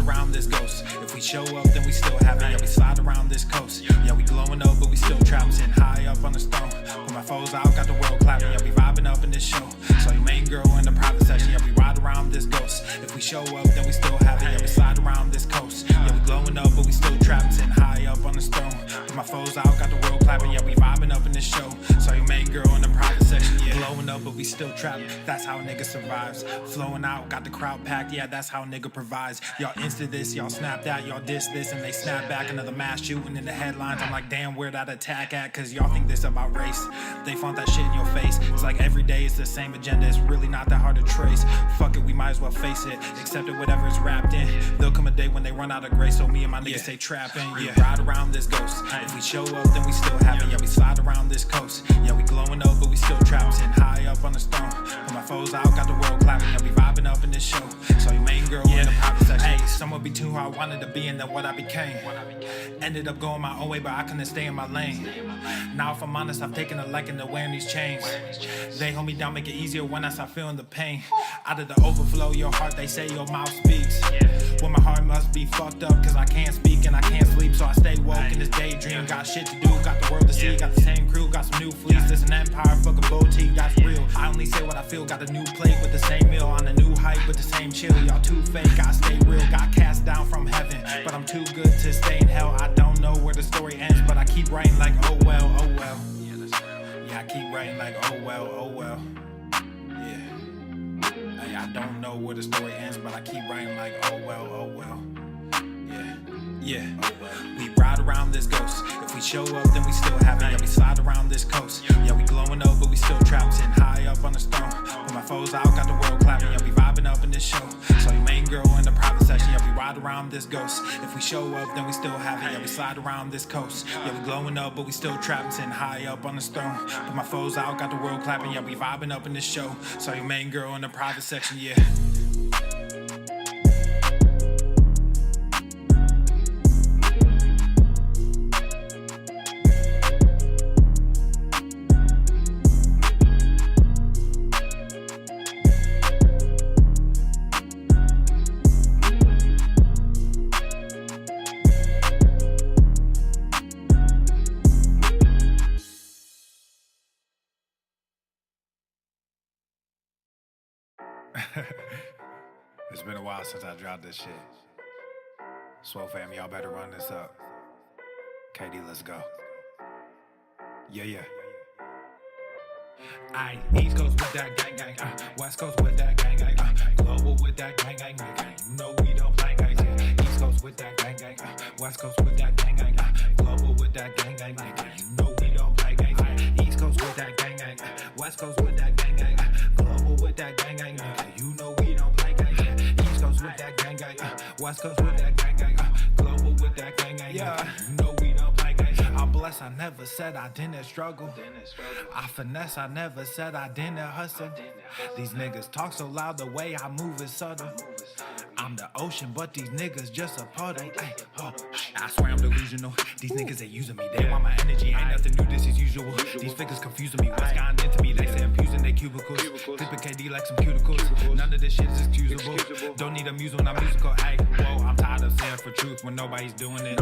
around this ghost. If we show up, then we still have it. Yeah, we slide around this coast. Yeah, we glowing up, but we still trapped. Sitting high up on the stone. Put my foes out, got the world clapping. Yeah, we vibing up in this show. So your main girl in the private section. Yeah, we ride around this ghost. If we show up, then we still have it. Yeah, we slide around this coast. Yeah, we glowing up, but we still trapped. Sitting high up on the stone. Put my foes out, got the world clapping. Yeah, we vibing up in this show. So your main girl in the private section. Yeah, glowing up, but we still trapped. That's how a nigga survives. Flowing out, got the crowd packed. Yeah, that's how a nigga provides. Y'all insta this, y'all snap that, y'all diss this, and they snap back. Another mass shooting in the headlines. I'm like, damn, where that attack at? Cause y'all think this about race. They flaunt that shit in your face. It's like every day it's the same agenda. It's really not that hard to trace. Fuck it, we might as well face it. Accept it, whatever it's wrapped in. There'll come a day when they run out of grace. So me and my niggas stay trapping. Yeah, ride around this ghost. If we show up, then we still have it. Yeah, we slide around this coast. Yeah, we glowing up, but we still trapped. Sitting high up on the stone. Put my foes out, got the world clapping. Yeah, we vibing up in this show. So your main girl in the private section. Hey, someone be too who I wanted to be and then what I became. Ended up going my own way, but I couldn't stay in my lane. Now if I'm honest, I've taken a liking to wearing these chains. They hold me down, make it easier when I start feeling the pain. Out of the overflow, your heart, they say your mouth speaks. Well, my heart must be fucked up, cause I can't speak and I can't sleep. So I stay woke in this daydream. Got shit to do, got the world to see. Got the same crew, got some new fleets. This an empire, fuck a boutique, that's real. I only say what I feel, got a new plate with the same meal. On a new hype with the same chill. Y'all too fake, I stay real. Got cast down from heaven, but I'm too good to stay in hell. I don't know where the story ends, but I keep writing like oh well, oh well. Yeah, I keep writing like oh well, oh well. Yeah, hey, I don't know where the story ends, but I keep writing like oh well, oh well. Yeah, oh well. We ride around this ghost. If we show up, then we still have it. Yeah, we slide around this coast. Yeah, we glowing up, but we still trapped. Sitting high up on the stone. Put my foes out, got the world clapping. Yeah, we vibing up in this show. So your main girl in the private section. Yeah, we ride around this ghost. If we show up, then we still have it. Yeah, we slide around this coast. Yeah, we glowing up, but we still trapped. Sitting high up on the stone. Put my foes out, got the world clapping. Yeah, we vibing up in this show. So your main girl in the private section. Yeah. It's been a while since I dropped this shit. Swole fam, y'all better run this up. KD, let's go. Yeah. Aye, East Coast with that gang gang, West Coast with that gang gang, global with that gang gang, you know we don't play guys. East Coast with that gang gang, West Coast with that gang gang, global with that gang gang, you know we don't play guys. East Coast with that gang gang, West Coast with that gang gang, global with that gang gang, you know we don't play guys. East Coast with that gang gang, West Coast with that gang gang, global with that gang gang, you know we don't play guys. I'm blessed, I never said I didn't struggle. I finesse, I never said I didn't hustle. These niggas talk so loud, the way I move is subtle. I'm the ocean, but these niggas just a puddle. Ay, oh, I swear I'm delusional. These niggas ain't using me. They want my energy, ain't nothing new, this is usual. These figures confusing me. What's gotten into me? They say I'm using their cubicles. Clipping KD like some cuticles. None of this shit is excusable. Don't need a muse when I'm musical. Ay, whoa, I'm tired of saying for truth when nobody's doing it.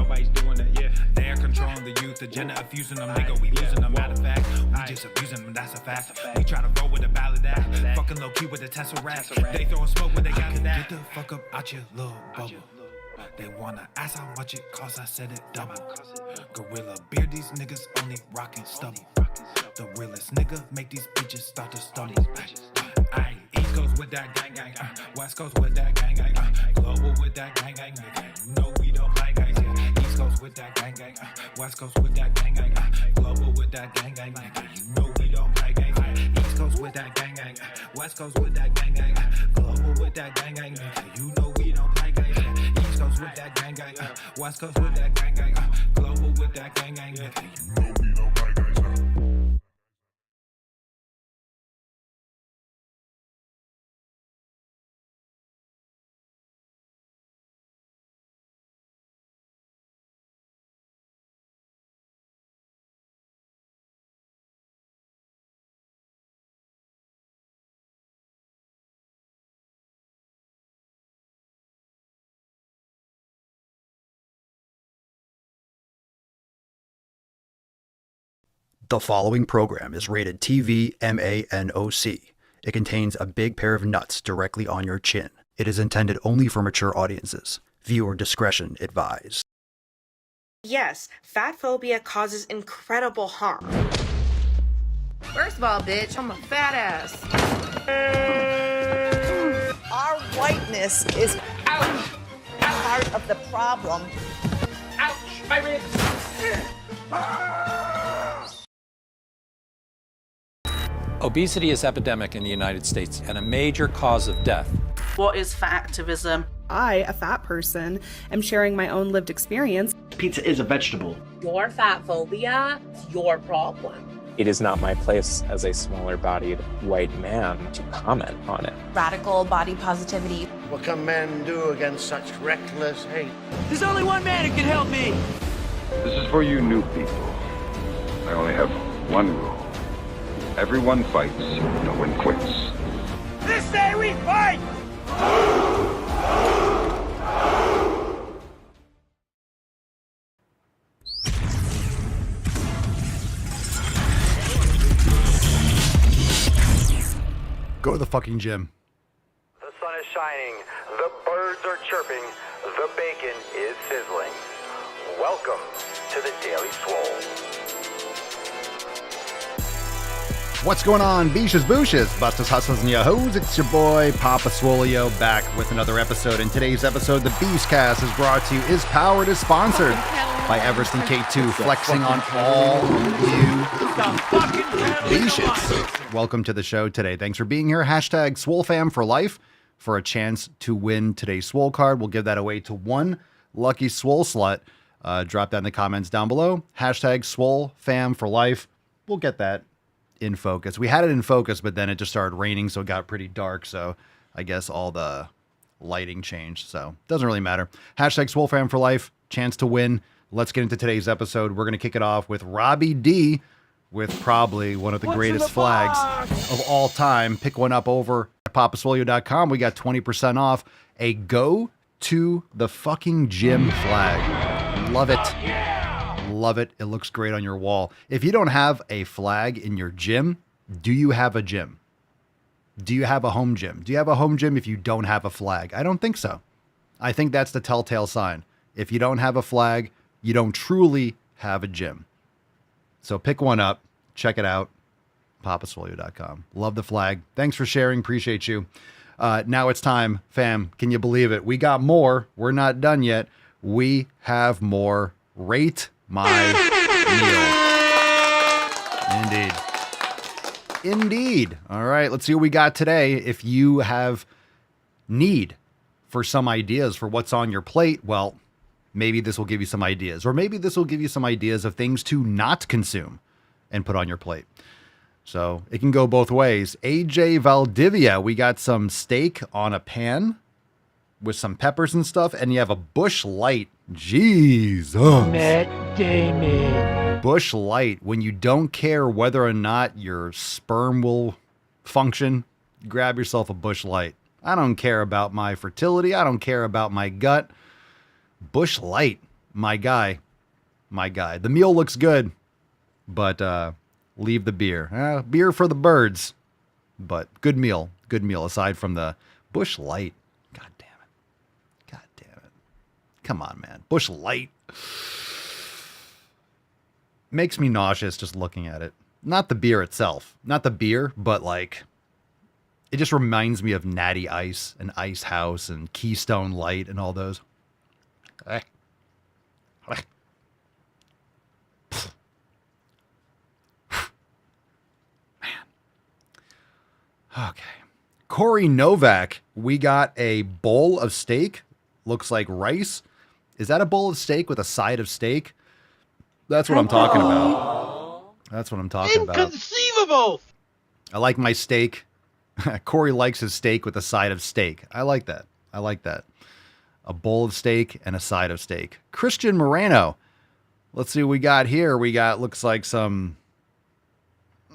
Yeah. They're controlling the youth. Agenda of fusing them, nigga. We losing them. Matter of fact, we just abusing them. That's a fact. We try to roll with a ballad act. Fucking low key with a Tesseract. They throwing smoke when they got it. Get the fuck up out your little bubble. They wanna ask how much it costs, I said it double. Gorilla beer, these niggas only rockin' stubble. The realest nigga make these bitches start to stumble. Aye, East Coast with that gang gang, West Coast with that gang gang, global with that gang gang, you know we don't play guys. East Coast with that gang gang, West Coast with that gang gang, global with that gang gang, you know we don't play guys. East Coast with that gang gang, West Coast with that gang gang, global with that gang gang, you know we don't play guys. East Coast with that gang gang, West Coast with that gang gang, global with that gang gang, you know we don't play guys. The following program is rated TV MANOC. It contains a big pair of nuts directly on your chin. It is intended only for mature audiences. Viewer discretion advised. Yes, fat phobia causes incredible harm. First of all, bitch, I'm a fat ass. Our whiteness is part of the problem. Ouch! My ribs! Obesity is epidemic in the United States and a major cause of death. What is fat activism? I, a fat person, am sharing my own lived experience. Pizza is a vegetable. Your fat phobia is your problem. It is not my place as a smaller-bodied white man to comment on it. Radical body positivity. What can men do against such reckless hate? There's only one man who can help me. This is for you new people. I only have one rule. Everyone fights, no one quits. This day we fight! Go to the fucking gym. The sun is shining, the birds are chirping, the bacon is sizzling. Welcome to the Daily Swole. What's going on, beaches, booshes, bustas, hustles, and yahoos? It's your boy, Papa Swolio, back with another episode. In today's episode, the Beastcast is brought to you, is powered, is sponsored by Everest and K2, flexing on all you beaches. Welcome to the show today. Thanks for being here. Hashtag SwoleFam for life for a chance to win today's Swole card. We'll give that away to one lucky Swole slut. Drop that in the comments down below. Hashtag SwoleFam for life. We'll get that in focus. We had it in focus, but then it just started raining, so it got pretty dark. So I guess all the lighting changed. So doesn't really matter. Hashtag SwoleFam for life. Chance to win. Let's get into today's episode. We're going to kick it off with Robbie D with probably one of the greatest flags of all time. Pick one up over at papaswolio.com. We got 20% off a go to the fucking gym flag. Love it. Love it. It looks great on your wall. If you don't have a flag in your gym, do you have a gym? Do you have a home gym? Do you have a home gym if you don't have a flag? I don't think so. I think that's the telltale sign. If you don't have a flag, you don't truly have a gym. So pick one up. Check it out. papaswolio.com. Love the flag. Thanks for sharing. Appreciate you. Now it's time, fam. Can you believe it? We got more. We're not done yet. We have more. Rate my meal. Indeed. All right, let's see what we got today. If you have need for some ideas for what's on your plate, well, maybe this will give you some ideas. Or maybe this will give you some ideas of things to not consume and put on your plate. So it can go both ways. AJ Valdivia, we got some steak on a pan with some peppers and stuff, and you have a Bush Light. Jesus. Matt Damon. Bush Light, when you don't care whether or not your sperm will function, grab yourself a Bush Light. I don't care about my fertility. I don't care about my gut. Bush Light, my guy. My guy. The meal looks good, but leave the beer. Beer for the birds, but good meal. Good meal aside from the Bush Light. Come on, man. Bush Light makes me nauseous just looking at it. Not the beer itself. Not the beer, but like, it just reminds me of Natty Ice and Ice House and Keystone Light and all those. Man. Okay. Corey Novak, we got a bowl of steak. Looks like rice. Is that a bowl of steak with a side of steak? That's what I'm talking about. That's what I'm talking about. Inconceivable! I like my steak. Corey likes his steak with a side of steak. I like that. I like that. A bowl of steak and a side of steak. Christian Moreno. Let's see what we got here. We got, looks like some,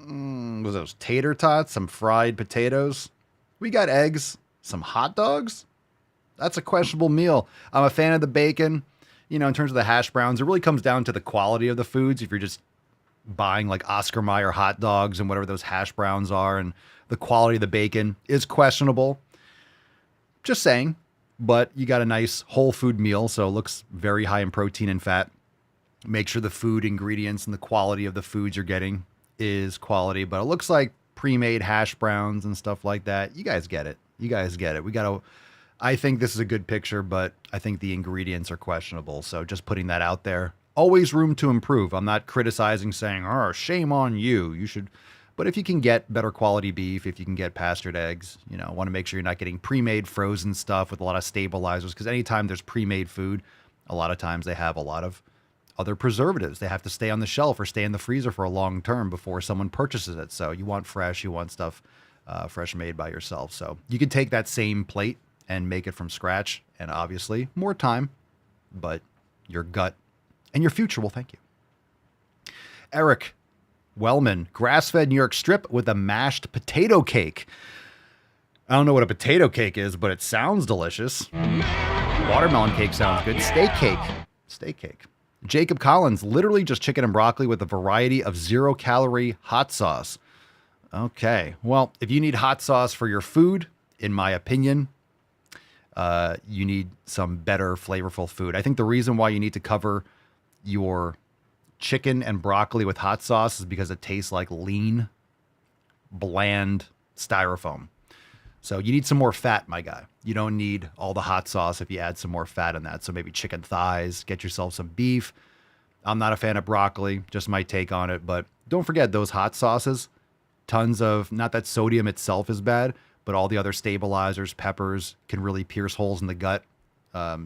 was those tater tots? Some fried potatoes. We got eggs. Some hot dogs. That's a questionable meal. I'm a fan of the bacon. You know, in terms of the hash browns, it really comes down to the quality of the foods. If you're just buying like Oscar Mayer hot dogs and whatever those hash browns are, and the quality of the bacon is questionable. Just saying. But you got a nice whole food meal, so it looks very high in protein and fat. Make sure the food ingredients and the quality of the foods you're getting is quality, but it looks like pre-made hash browns and stuff like that. You guys get it. You guys get it. I think this is a good picture, but I think the ingredients are questionable. So just putting that out there. Always room to improve. I'm not criticizing, saying, oh, shame on you. You should. But if you can get better quality beef, if you can get pastured eggs, want to make sure you're not getting pre-made frozen stuff with a lot of stabilizers. Because anytime there's pre-made food, a lot of times they have a lot of other preservatives. They have to stay on the shelf or stay in the freezer for a long term before someone purchases it. So you want fresh, you want stuff fresh made by yourself. So you could take that same plate and make it from scratch. And obviously more time, but your gut and your future will thank you. Eric Wellman, grass-fed New York strip with a mashed potato cake. I don't know what a potato cake is, but it sounds delicious. Watermelon cake sounds good. Steak cake. Steak cake. Jacob Collins, literally just chicken and broccoli with a variety of 0-calorie hot sauce. Okay. Well, if you need hot sauce for your food, in my opinion, you need some better flavorful food. I think the reason why you need to cover your chicken and broccoli with hot sauce is because it tastes like lean, bland styrofoam. So you need some more fat, my guy. You don't need all the hot sauce if you add some more fat in that. So maybe chicken thighs, get yourself some beef. I'm not a fan of broccoli, just my take on it. But don't forget those hot sauces, tons of, not that sodium itself is bad, but all the other stabilizers, peppers can really pierce holes in the gut.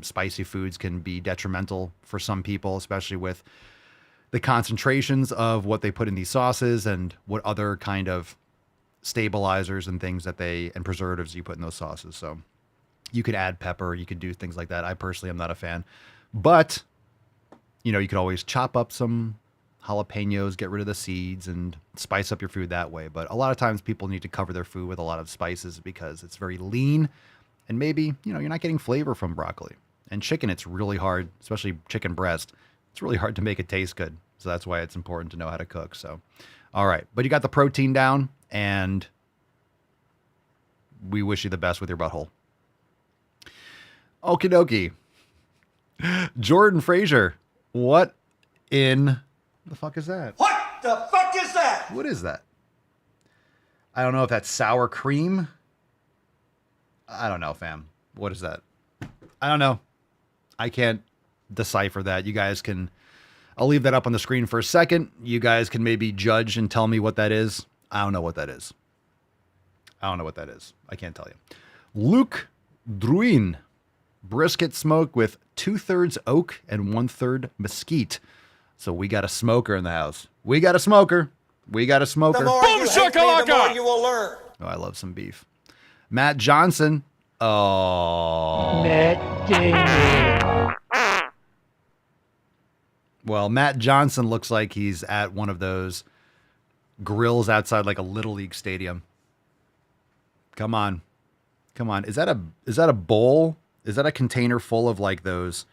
Spicy foods can be detrimental for some people, especially with the concentrations of what they put in these sauces and what other kind of stabilizers and things and preservatives you put in those sauces. So you could add pepper, you could do things like that. I personally am not a fan, but you could always chop up some jalapenos, get rid of the seeds and spice up your food that way. But a lot of times people need to cover their food with a lot of spices because it's very lean and maybe, you're not getting flavor from broccoli. And chicken, it's really hard, especially chicken breast. It's really hard to make it taste good. So that's why it's important to know how to cook. So, all right. But you got the protein down and we wish you the best with your butthole. Okie dokie. Jordan Frazier. What in the fuck is that? What the fuck is that? What is that? I don't know if that's sour cream. I don't know, fam. What is that? I don't know. I can't decipher that. You guys can, I'll leave that up on the screen for a second. You guys can maybe judge and tell me what that is. I don't know what that is. I don't know what that is. I can't tell you. Luke Druin, brisket smoke with 2/3 oak and 1/3 mesquite. So we got a smoker in the house. We got a smoker. We got a smoker. The more you hate me, the more you will learn. Oh, I love some beef. Matt Johnson. Oh. Matt Damon. Well, Matt Johnson looks like he's at one of those grills outside like a Little League stadium. Come on. Come on. Is that a bowl? Is that a container full of like those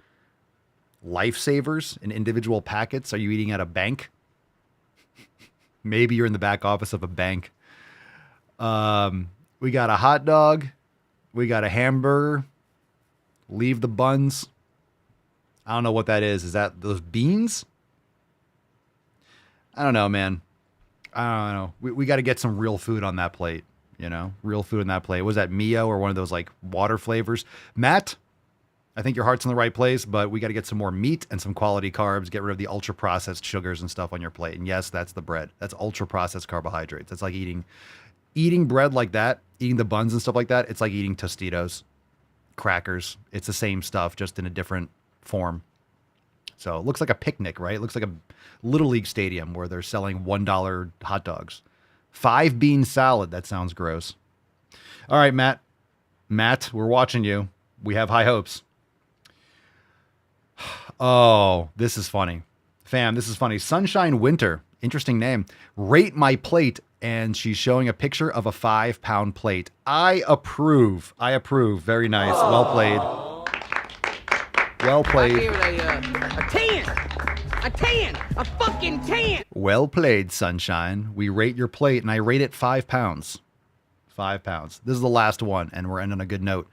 lifesavers in individual packets? Are you eating at a bank? Maybe you're in the back office of a bank. We got a hot dog. We got a hamburger. Leave the buns. I don't know what that is. Is that those beans? I don't know, man. I don't know. We got to get some real food on that plate. Real food on that plate. Was that Mio or one of those like water flavors? Matt, I think your heart's in the right place, but we got to get some more meat and some quality carbs. Get rid of the ultra processed sugars and stuff on your plate. And yes, that's the bread. That's ultra processed carbohydrates. It's like eating bread like that, eating the buns and stuff like that. It's like eating Tostitos, crackers. It's the same stuff, just in a different form. So it looks like a picnic, right? It looks like a Little League stadium where they're selling $1 hot dogs. 5-bean salad. That sounds gross. All right, Matt. Matt, we're watching you. We have high hopes. Oh, this is funny. Fam, this is funny. Sunshine Winter. Interesting name. Rate my plate. And she's showing a picture of a 5-pound plate. I approve. I approve. Very nice. Well played. Well played. I gave it a 10. A 10! A fucking 10! Well played, Sunshine. We rate your plate, and I rate it 5 pounds. 5 pounds. This is the last one, and we're ending on a good note,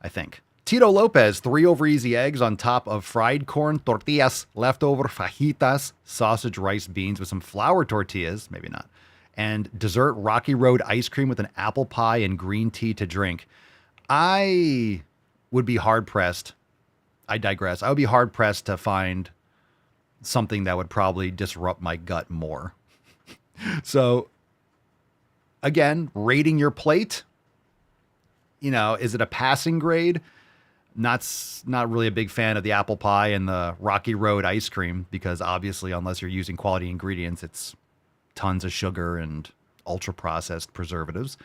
I think. Tito Lopez, 3 over easy eggs on top of fried corn tortillas, leftover fajitas, sausage, rice, beans with some flour tortillas, maybe not, and dessert Rocky Road ice cream with an apple pie and green tea to drink. I would be hard-pressed. I digress. I would be hard-pressed to find something that would probably disrupt my gut more. So, again, rating your plate, is it a passing grade? Not really a big fan of the apple pie and the Rocky Road ice cream because obviously, unless you're using quality ingredients, it's tons of sugar and ultra-processed preservatives.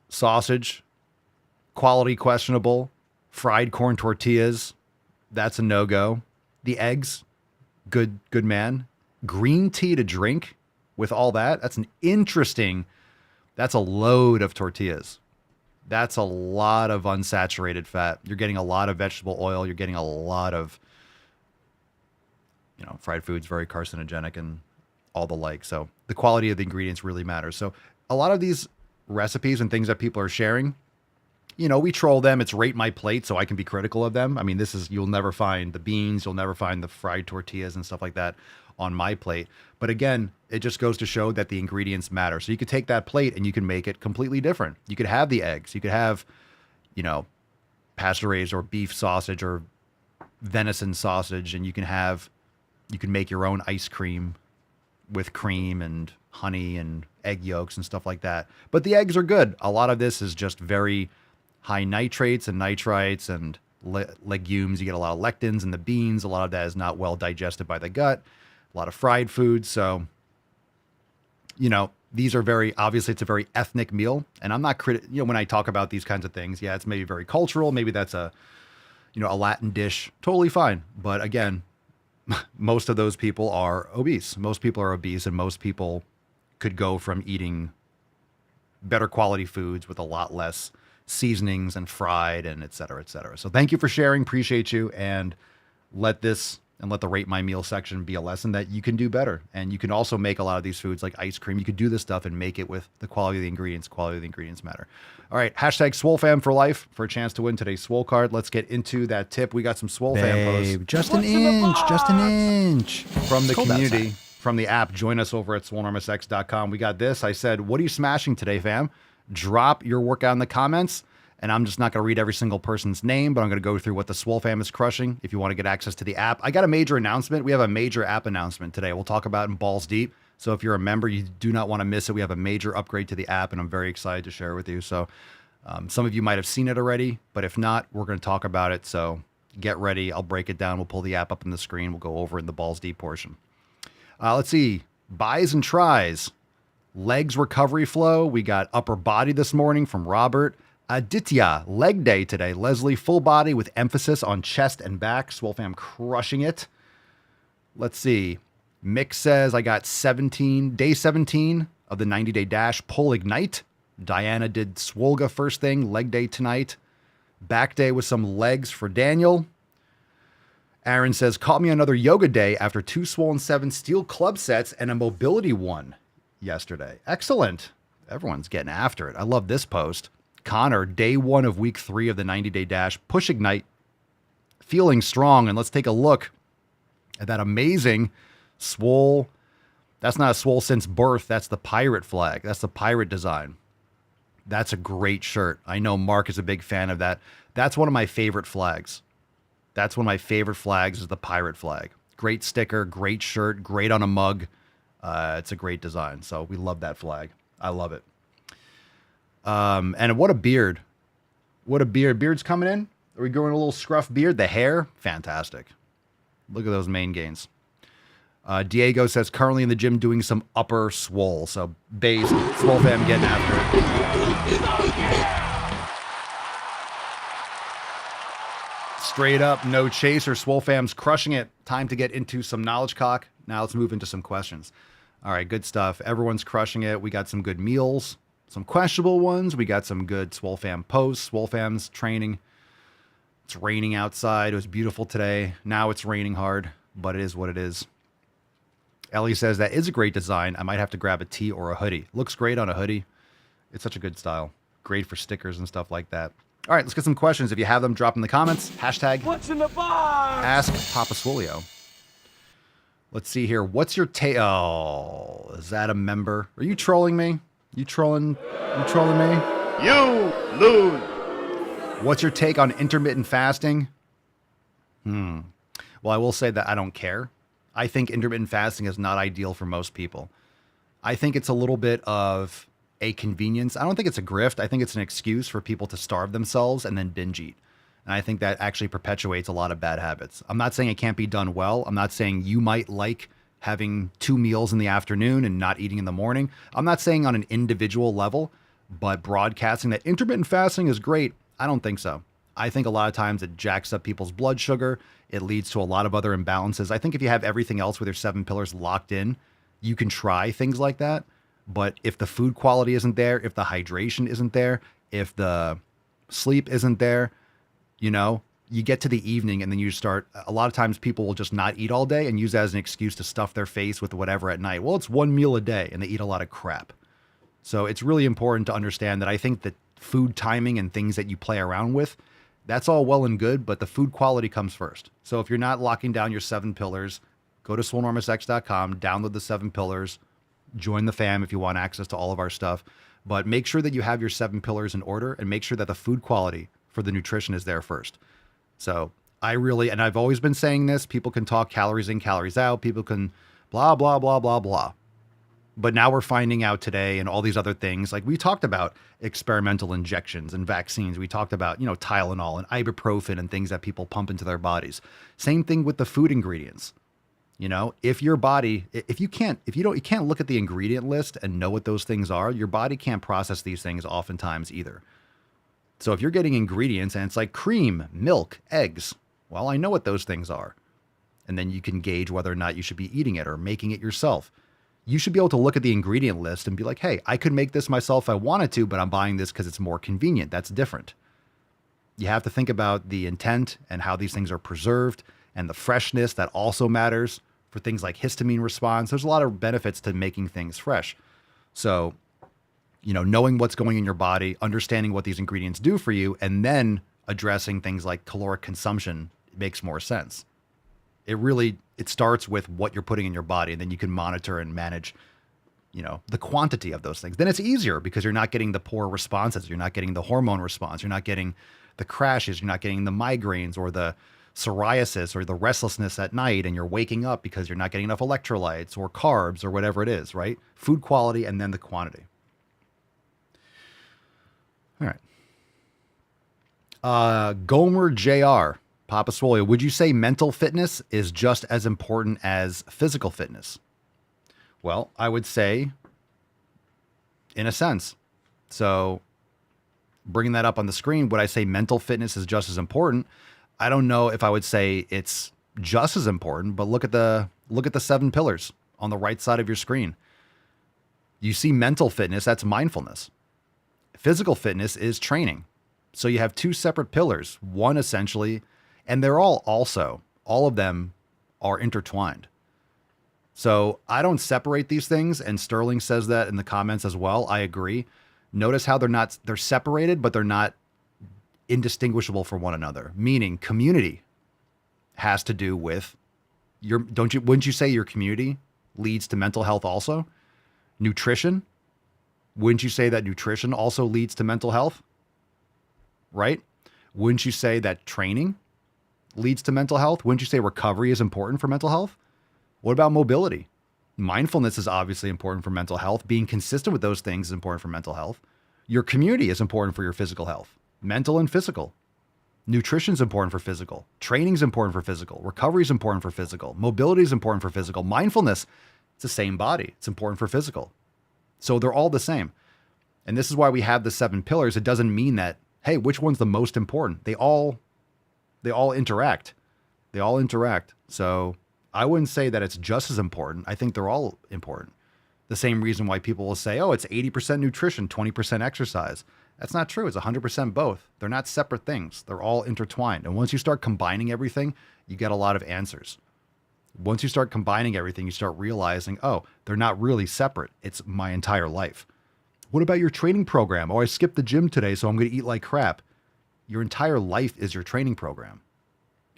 Sausage, quality questionable. Fried corn tortillas, that's a no-go. The eggs, good man. Green tea to drink with all that, that's a load of tortillas. That's a lot of unsaturated fat. You're getting a lot of vegetable oil. You're getting a lot of, fried foods, very carcinogenic and all the like. So the quality of the ingredients really matters. So a lot of these recipes and things that people are sharing, we troll them. It's rate my plate, so I can be critical of them. I mean, you'll never find the beans. You'll never find the fried tortillas and stuff like that on my plate. But again, it just goes to show that the ingredients matter. So you could take that plate and you can make it completely different. You could have the eggs. You could have, pasture-raised or beef sausage or venison sausage, and you can make your own ice cream with cream and honey and egg yolks and stuff like that. But the eggs are good. A lot of this is just very high nitrates and nitrites and legumes. You get a lot of lectins in the beans. A lot of that is not well digested by the gut. A lot of fried foods. So, these are obviously it's a very ethnic meal. And I'm not when I talk about these kinds of things, yeah, it's maybe very cultural. Maybe that's a Latin dish. Totally fine. But again, most of those people are obese. Most people are obese, and most people could go from eating better quality foods with a lot less seasonings and fried and et cetera, et cetera. So thank you for sharing. Appreciate you. And let the rate my meal section be a lesson that you can do better. And you can also make a lot of these foods like ice cream. You could do this stuff and make it with the quality of the ingredients. Quality of the ingredients matter. All right. Hashtag SwoleFam for life for a chance to win today's Swole card. Let's get into that tip. We got some SwoleFam posts. Just an inch from the community, from the app. Join us over at swolenormousx.com. We got this. I said, what are you smashing today, fam? Drop your workout in the comments. And I'm just not going to read every single person's name, but I'm going to go through what the Swole fam is crushing. If you want to get access to the app, I got a major announcement. We have a major app announcement today. We'll talk about in balls deep. So if you're a member, you do not want to miss it. We have a major upgrade to the app, and I'm very excited to share it with you. So some of you might have seen it already, but if not, we're going to talk about it. So get ready. I'll break it down. We'll pull the app up on the screen. We'll go over in the balls deep portion. Let's see. Buys and tries. Legs recovery flow. We got upper body this morning from Robert. Aditya, leg day today. Leslie, full body with emphasis on chest and back. Swole fam crushing it. Let's see. Mick says, I got day 17 of the 90-day dash. Pull ignite. Diana did Swolga first thing. Leg day tonight. Back day with some legs for Daniel. Aaron says, caught me another yoga day after 2 Swollen 7 steel club sets and a mobility one yesterday. Excellent. Everyone's getting after it. I love this post. Connor, day 1 of week 3 of the 90-day dash. Push ignite. Feeling strong. And let's take a look at that amazing Swole. That's not a Swole since birth. That's the pirate flag. That's the pirate design. That's a great shirt. I know Mark is a big fan of that. That's one of my favorite flags. That's one of my favorite flags is the pirate flag. Great sticker, great shirt, great on a mug. It's a great design. So we love that flag. I love it. And what a beard. What a beard. Beard's coming in. Are we growing a little scruff beard? The hair, fantastic. Look at those main gains. Diego says, currently in the gym doing some upper swole. So, base, Swole fam getting after it. Straight up, no chaser. Swole fam's crushing it. Time to get into some knowledge cock. Now let's move into some questions. All right, good stuff. Everyone's crushing it. We got some good meals, some questionable ones. We got some good Swole fam posts. Swole fam's training. It's raining outside. It was beautiful today. Now it's raining hard. but it is what it is. Ellie says that is a great design. I might have to grab a tee or a hoodie. Looks great on a hoodie. It's such a good style. Great for stickers and stuff like that. All right, let's get some questions. If you have them, drop in the comments. Hashtag What's in the box? Ask Papa Swolio. Let's see here. What's your take? Oh, is that a member? Are you trolling me? You trolling me? You lose. What's your take on intermittent fasting? Well, I will say that I don't care. I think intermittent fasting is not ideal for most people. I think it's a little bit of a convenience. I don't think it's a grift. I think it's an excuse for people to starve themselves and then binge eat. And I think that actually perpetuates a lot of bad habits. I'm not saying it can't be done well. I'm not saying you might like having 2 meals in the afternoon and not eating in the morning. I'm not saying on an individual level, but broadcasting that intermittent fasting is great, I don't think so. I think a lot of times it jacks up people's blood sugar. It leads to a lot of other imbalances. I think if you have everything else with your 7 pillars locked in, you can try things like that. But if the food quality isn't there, if the hydration isn't there, if the sleep isn't there, you know, you get to the evening and then you start, a lot of times people will just not eat all day and use that as an excuse to stuff their face with whatever at night. Well, it's 1 meal a day and they eat a lot of crap. So it's really important to understand that I think that food timing and things that you play around with, that's all well and good, but the food quality comes first. So if you're not locking down your 7 pillars, go to swolenormousx.com, download the 7 pillars, join the fam if you want access to all of our stuff, but make sure that you have your 7 pillars in order and make sure that the food quality for the nutrition is there first. So I really, and I've always been saying this, people can talk calories in, calories out, people can blah, blah, blah, blah, blah. But now we're finding out today and all these other things, like we talked about experimental injections and vaccines. We talked about, you know, Tylenol and ibuprofen and things that people pump into their bodies. Same thing with the food ingredients. You know, if your body, you can't look at the ingredient list and know what those things are, your body can't process these things oftentimes either. So if you're getting ingredients and it's like cream, milk, eggs, well, I know what those things are. And then you can gauge whether or not you should be eating it or making it yourself. You should be able to look at the ingredient list and be like, hey, I could make this myself if I wanted to, but I'm buying this because it's more convenient. That's different. You have to think about the intent and how these things are preserved and the freshness that also matters for things like histamine response. There's a lot of benefits to making things fresh. So, you know, knowing what's going in your body, understanding what these ingredients do for you, and then addressing things like caloric consumption makes more sense. It starts with what you're putting in your body, and then you can monitor and manage, you know, the quantity of those things. Then it's easier because you're not getting the poor responses. You're not getting the hormone response. You're not getting the crashes. You're not getting the migraines or the psoriasis or the restlessness at night, and you're waking up because you're not getting enough electrolytes or carbs or whatever it is, right? Food quality and then the quantity. All right. Gomer JR, Papa Swolio, would you say mental fitness is just as important as physical fitness? Well, I would say in a sense. So bringing that up on the screen, would I say mental fitness is just as important? I don't know if I would say it's just as important, but look at the 7 pillars on the right side of your screen. You see mental fitness, that's mindfulness. Physical fitness is training. So you have 2 separate pillars, one essentially, and they're all of them are intertwined. So I don't separate these things, and Sterling says that in the comments as well. I agree. Notice how they're separated, but they're not indistinguishable from one another. Meaning community has to do with wouldn't you say your community leads to mental health also? Nutrition, wouldn't you say that nutrition also leads to mental health? Right? Wouldn't you say that training leads to mental health? Wouldn't you say recovery is important for mental health? What about mobility? Mindfulness is obviously important for mental health. Being consistent with those things is important for mental health. Your community is important for your physical health, mental and physical. Nutrition is important for physical. Training is important for physical. Recovery is important for physical. Mobility is important for physical. Mindfulness, it's the same body. It's important for physical. So they're all the same. And this is why we have the 7 pillars. It doesn't mean that, hey, which one's the most important? They all interact. They all interact. So I wouldn't say that it's just as important. I think they're all important. The same reason why people will say, oh, it's 80% nutrition, 20% exercise. That's not true. It's 100% both. They're not separate things. They're all intertwined. And once you start combining everything, you get a lot of answers. Once you start combining everything, you start realizing, oh, they're not really separate. It's my entire life. What about your training program? Oh, I skipped the gym today, so I'm going to eat like crap. Your entire life is your training program.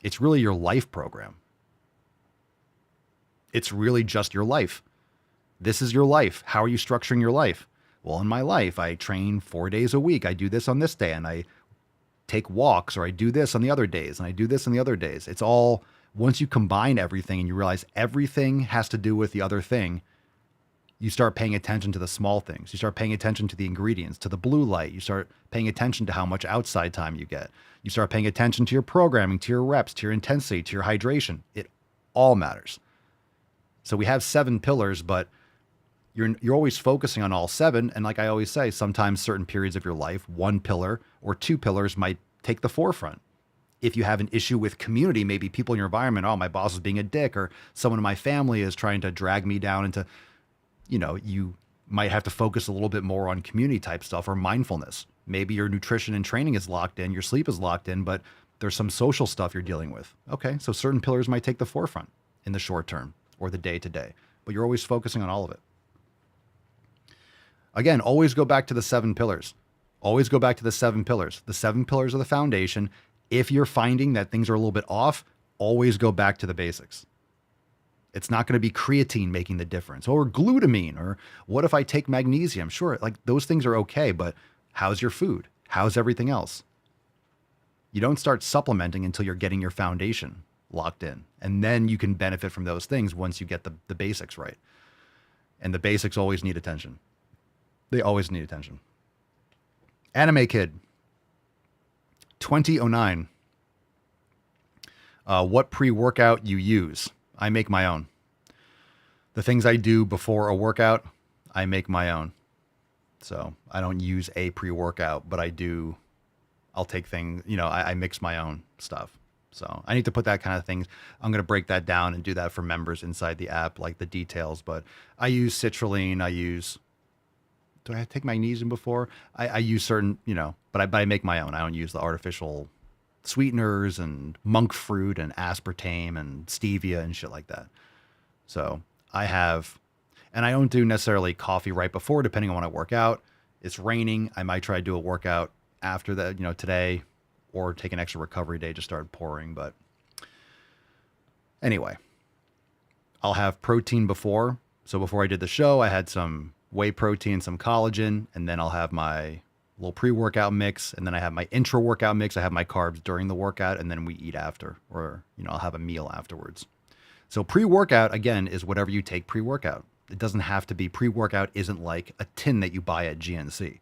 It's really your life program. It's really just your life. This is your life. How are you structuring your life? Well, in my life, I train 4 days a week. I do this on this day, and I take walks, or I do this on the other days, and I do this on the other days. It's all, once you combine everything and you realize everything has to do with the other thing, you start paying attention to the small things. You start paying attention to the ingredients, to the blue light. You start paying attention to how much outside time you get. You start paying attention to your programming, to your reps, to your intensity, to your hydration. It all matters. So we have 7 pillars, but you're always focusing on all 7. And like I always say, sometimes certain periods of your life, 1 pillar or 2 pillars might take the forefront. If you have an issue with community, maybe people in your environment, oh, my boss is being a dick, or someone in my family is trying to drag me down into, you might have to focus a little bit more on community type stuff or mindfulness. Maybe your nutrition and training is locked in, your sleep is locked in, but there's some social stuff you're dealing with. Okay, so certain pillars might take the forefront in the short term or the day to day, but you're always focusing on all of it. Again, always go back to the 7 pillars. Always go back to the 7 pillars. The 7 pillars are the foundation. If you're finding that things are a little bit off, always go back to the basics. It's not going to be creatine making the difference, or glutamine, or what if I take magnesium? Sure, like those things are okay, but how's your food? How's everything else? You don't start supplementing until you're getting your foundation locked in. And then you can benefit from those things once you get the basics right. And the basics always need attention. They always need attention. Anime Kid 2009. What pre-workout you use? I make my own. The things I do before a workout, I make my own. So I don't use a pre-workout, but I'll take things, I mix my own stuff. So I need to put that kind of things. I'm going to break that down and do that for members inside the app, like the details. But I use citrulline. Do I take magnesium before? I use certain, but I make my own. I don't use the artificial sweeteners and monk fruit and aspartame and stevia and shit like that. So and I don't do necessarily coffee right before, depending on when I work out. It's raining. I might try to do a workout after that, today, or take an extra recovery day, just start pouring. But anyway, I'll have protein before. So before I did the show, I had some whey protein, some collagen, and then I'll have my little pre-workout mix, and then I have my intra-workout mix. I have my carbs during the workout, and then we eat after, or, I'll have a meal afterwards. So pre-workout, again, is whatever you take pre-workout. It doesn't have to be, pre-workout isn't like a tin that you buy at GNC.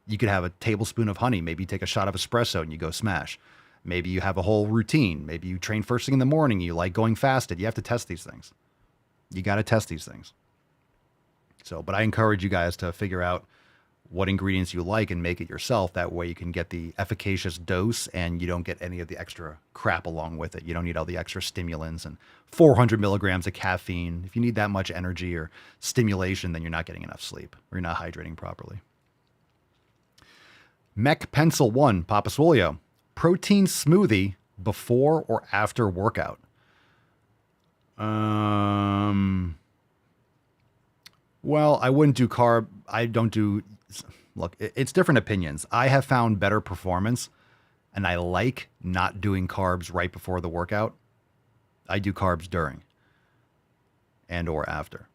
You could have a tablespoon of honey. Maybe you take a shot of espresso and you go smash. Maybe you have a whole routine. Maybe you train first thing in the morning. You like going fasted. You have to test these things. You got to test these things. So, but I encourage you guys to figure out what ingredients you like and make it yourself. That way you can get the efficacious dose and you don't get any of the extra crap along with it. You don't need all the extra stimulants and 400 milligrams of caffeine. If you need that much energy or stimulation, then you're not getting enough sleep or you're not hydrating properly. Mech Pencil 1, Papa Swolio. Protein smoothie before or after workout? Well, I wouldn't do carb. I don't do, look, it's different opinions. I have found better performance and I like not doing carbs right before the workout. I do carbs during and or after.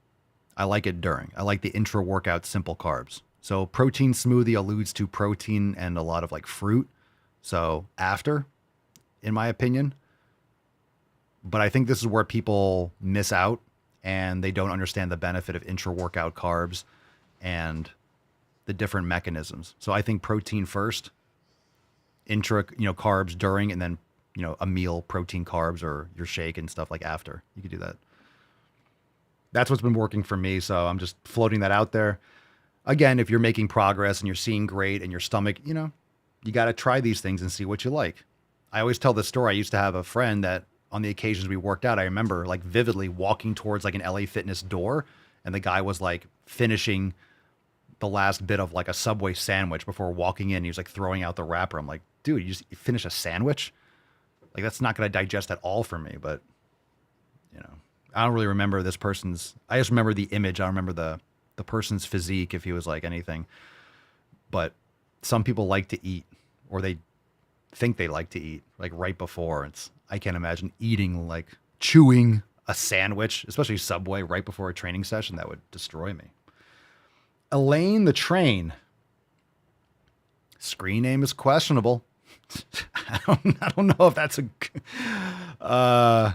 I like it during. I like the intra-workout simple carbs. So protein smoothie alludes to protein and a lot of like fruit. So after, in my opinion. But I think this is where people miss out and they don't understand the benefit of intra-workout carbs and the different mechanisms. So I think protein first, carbs during, and then, a meal, protein, carbs, or your shake and stuff like after. You could do that. That's what's been working for me. So I'm just floating that out there. Again, if you're making progress and you're seeing great and your stomach, you got to try these things and see what you like. I always tell this story. I used to have a friend that on the occasions we worked out, I remember like vividly walking towards like an LA Fitness door and the guy was like finishing the last bit of like a Subway sandwich before walking in. He was like throwing out the wrapper. I'm like, dude, you finish a sandwich? Like that's not going to digest at all for me, but I don't really remember this person's. I just remember the image. I don't remember the person's physique if he was like anything. But some people like to eat, or they think they like to eat, like right before. I can't imagine eating, like chewing a sandwich, especially Subway, right before a training session. That would destroy me. Elaine the Train. Screen name is questionable. I don't know if that's a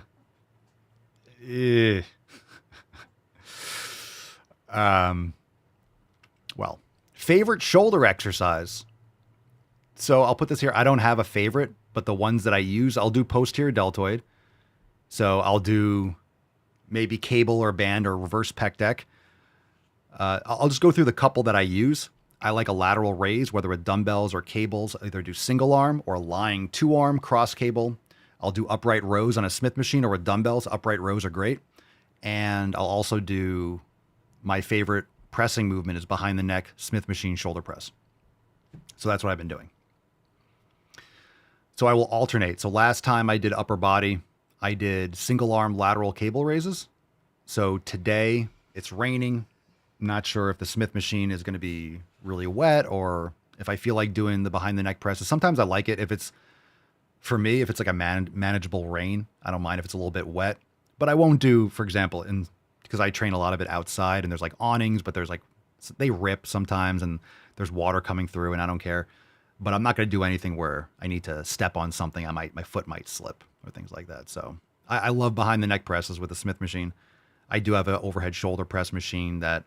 well, favorite shoulder exercise. So I'll put this here. I don't have a favorite, but the ones that I use, I'll do posterior deltoid. So I'll do maybe cable or band or reverse pec deck. I'll just go through the couple that I use. I like a lateral raise, whether with dumbbells or cables. I either do single arm or lying 2-arm cross cable. I'll do upright rows on a Smith machine or with dumbbells. Upright rows are great. And I'll also do my favorite pressing movement is behind the neck Smith machine shoulder press. So that's what I've been doing. So I will alternate. So last time I did upper body, I did single arm lateral cable raises. So today it's raining. Not sure if the Smith machine is going to be really wet or if I feel like doing the behind the neck presses. Sometimes I like it if it's, for me, if it's like a manageable rain. I don't mind if it's a little bit wet. But I won't do, for example, because I train a lot of it outside and there's like awnings, but there's like, they rip sometimes and there's water coming through and I don't care. But I'm not going to do anything where I need to step on something. My foot might slip or things like that. So I love behind the neck presses with the Smith machine. I do have an overhead shoulder press machine that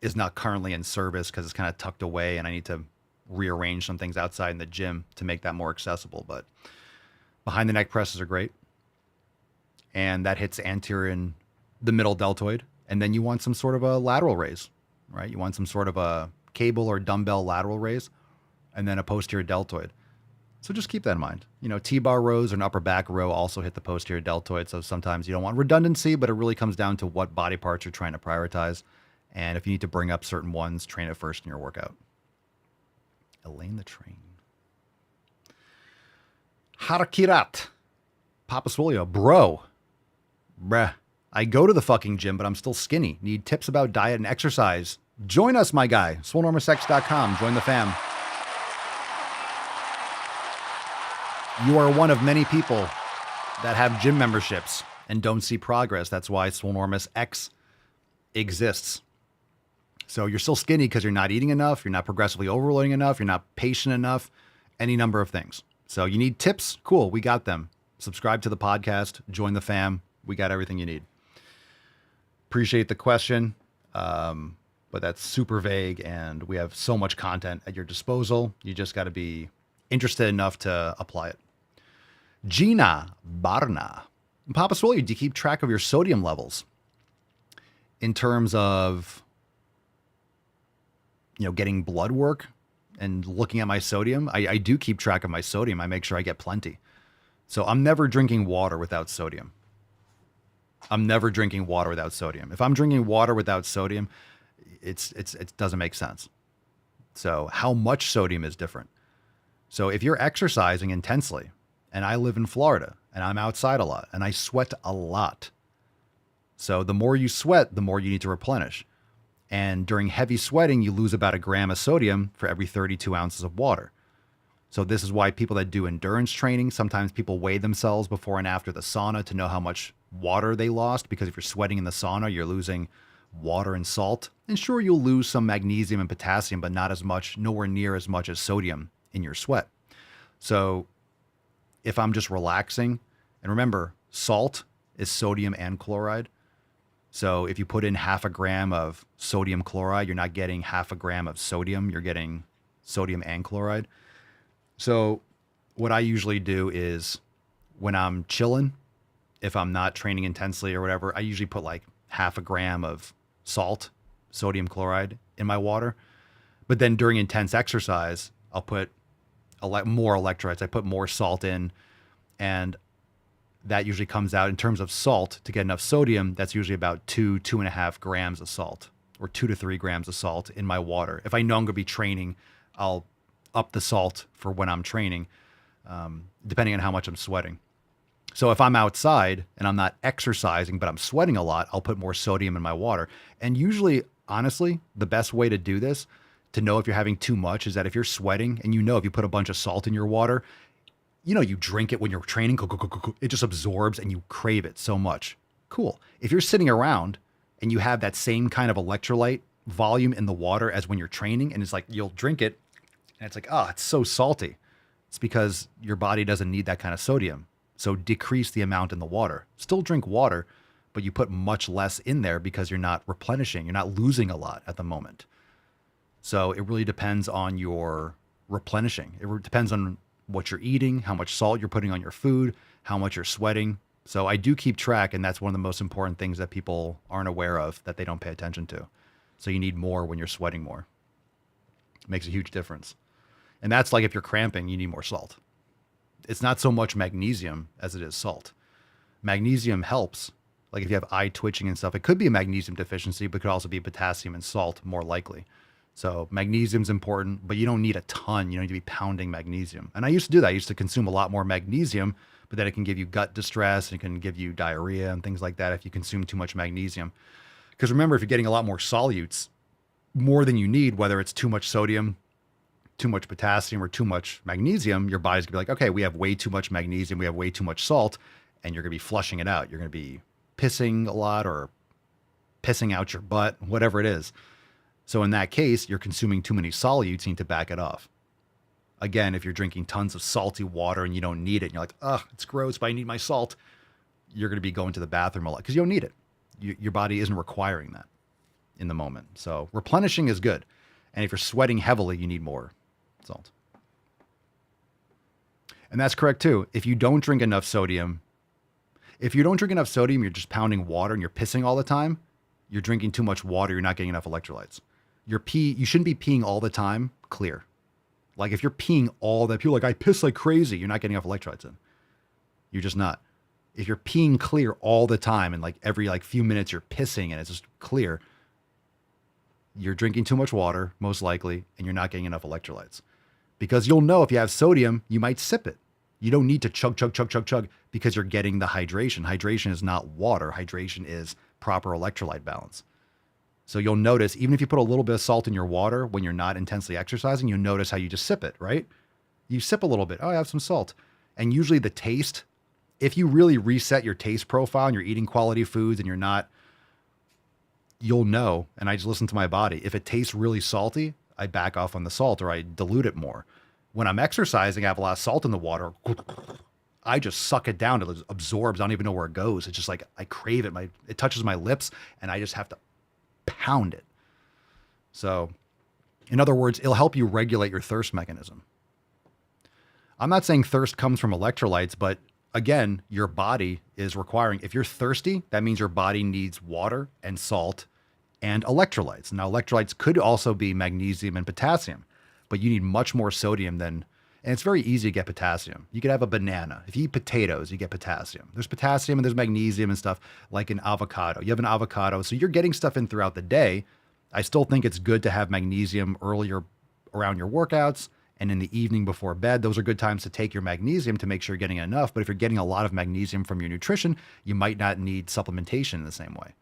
is not currently in service because it's kind of tucked away and I need to rearrange some things outside in the gym to make that more accessible. But behind the neck presses are great. And that hits anterior and the middle deltoid. And then you want some sort of a lateral raise, right? You want some sort of a cable or dumbbell lateral raise and then a posterior deltoid. So just keep that in mind. You know, T-bar rows or an upper back row also hit the posterior deltoid. So sometimes you don't want redundancy, but it really comes down to what body parts you're trying to prioritize. And if you need to bring up certain ones, train it first in your workout. Elaine the Train. Harakirat. Papa Swolio. Bruh. I go to the fucking gym, but I'm still skinny. Need tips about diet and exercise. Join us, my guy. SwoleNormousX.com. Join the fam. You are one of many people that have gym memberships and don't see progress. That's why SwoleNormousX exists. So you're still skinny because you're not eating enough, you're not progressively overloading enough, you're not patient enough, any number of things. So you need tips? Cool, we got them. Subscribe to the podcast, join the fam. We got everything you need. Appreciate the question, but that's super vague and we have so much content at your disposal. You just got to be interested enough to apply it. Gina Barna. Papa Swole, do you keep track of your sodium levels in terms of, getting blood work and looking at my sodium? I do keep track of my sodium. I make sure I get plenty. So I'm never drinking water without sodium. If I'm drinking water without sodium, it doesn't make sense. So how much sodium is different. So if you're exercising intensely, and I live in Florida, and I'm outside a lot, and I sweat a lot. So the more you sweat, the more you need to replenish. And during heavy sweating, you lose about 1 gram of sodium for every 32 ounces of water. So this is why people that do endurance training, sometimes people weigh themselves before and after the sauna to know how much water they lost, because if you're sweating in the sauna, you're losing water and salt. And sure, you'll lose some magnesium and potassium, but not as much, nowhere near as much as sodium in your sweat. So if I'm just relaxing, and remember, salt is sodium and chloride. So if you put in 0.5 gram of sodium chloride, you're not getting 0.5 gram of sodium, you're getting sodium and chloride. So what I usually do is when I'm chilling, if I'm not training intensely or whatever, I usually put like 0.5 gram of salt, sodium chloride in my water. But then during intense exercise, I'll put more electrolytes. I put more salt in, and that usually comes out in terms of salt to get enough sodium. That's usually about 2.5 grams of salt, or 2 to 3 grams of salt in my water. If I know I'm going to be training, I'll up the salt for when I'm training, depending on how much I'm sweating. So if I'm outside and I'm not exercising, but I'm sweating a lot, I'll put more sodium in my water. And usually, honestly, the best way to do this, to know if you're having too much, is that if you're sweating and if you put a bunch of salt in your water, you drink it when you're training, it just absorbs and you crave it so much. Cool. If you're sitting around and you have that same kind of electrolyte volume in the water as when you're training, and it's like you'll drink it and it's like, oh, it's so salty. It's because your body doesn't need that kind of sodium. So decrease the amount in the water. Still drink water, but you put much less in there because you're not replenishing. You're not losing a lot at the moment. So it really depends on your replenishing. It depends on what you're eating, how much salt you're putting on your food, how much you're sweating. So I do keep track, and that's one of the most important things that people aren't aware of, that they don't pay attention to. So you need more when you're sweating more. It makes a huge difference. And that's like if you're cramping, you need more salt. It's not so much magnesium as it is salt. Magnesium helps. Like if you have eye twitching and stuff, it could be a magnesium deficiency, but it could also be potassium and salt more likely. So magnesium's important, but you don't need a ton. You don't need to be pounding magnesium. And I used to do that. I used to consume a lot more magnesium, but then it can give you gut distress and it can give you diarrhea and things like that if you consume too much magnesium. Because remember, if you're getting a lot more solutes, more than you need, whether it's too much sodium, too much potassium, or too much magnesium, your body's gonna be like, okay, we have way too much magnesium, we have way too much salt, and you're gonna be flushing it out. You're gonna be pissing a lot or pissing out your butt, whatever it is. So in that case, you're consuming too many solutes, you need to back it off. Again, if you're drinking tons of salty water and you don't need it, and you're like, ugh, it's gross, but I need my salt, you're going to be going to the bathroom a lot because you don't need it. Your body isn't requiring that in the moment. So replenishing is good. And if you're sweating heavily, you need more salt. And that's correct too. If you don't drink enough sodium, you're just pounding water and you're pissing all the time, you're drinking too much water, you're not getting enough electrolytes. You shouldn't be peeing all the time, clear. Like if you're peeing all that, people are like, I piss like crazy, you're not getting enough electrolytes in. You're just not. If you're peeing clear all the time and like every few minutes you're pissing and it's just clear, you're drinking too much water, most likely, and you're not getting enough electrolytes. Because you'll know if you have sodium, you might sip it. You don't need to chug because you're getting the hydration. Hydration is not water. Hydration is proper electrolyte balance. So you'll notice, even if you put a little bit of salt in your water when you're not intensely exercising, you'll notice how you just sip it, right? You sip a little bit. Oh, I have some salt. And usually the taste, if you really reset your taste profile and you're eating quality foods and you're not, you'll know, and I just listen to my body. If it tastes really salty, I back off on the salt or I dilute it more. When I'm exercising, I have a lot of salt in the water. I just suck it down. It absorbs. I don't even know where it goes. It's just like I crave it. It touches my lips and I just have to pound it. So, in other words, it'll help you regulate your thirst mechanism. I'm not saying thirst comes from electrolytes, but again, your body is requiring, if you're thirsty, that means your body needs water and salt and electrolytes. Now, electrolytes could also be magnesium and potassium, but you need much more sodium than, and it's very easy to get potassium. You could have a banana. If you eat potatoes, you get potassium. There's potassium and there's magnesium and stuff like an avocado. You have an avocado, so you're getting stuff in throughout the day. I still think it's good to have magnesium earlier around your workouts and in the evening before bed. Those are good times to take your magnesium to make sure you're getting enough. But if you're getting a lot of magnesium from your nutrition, you might not need supplementation in the same way.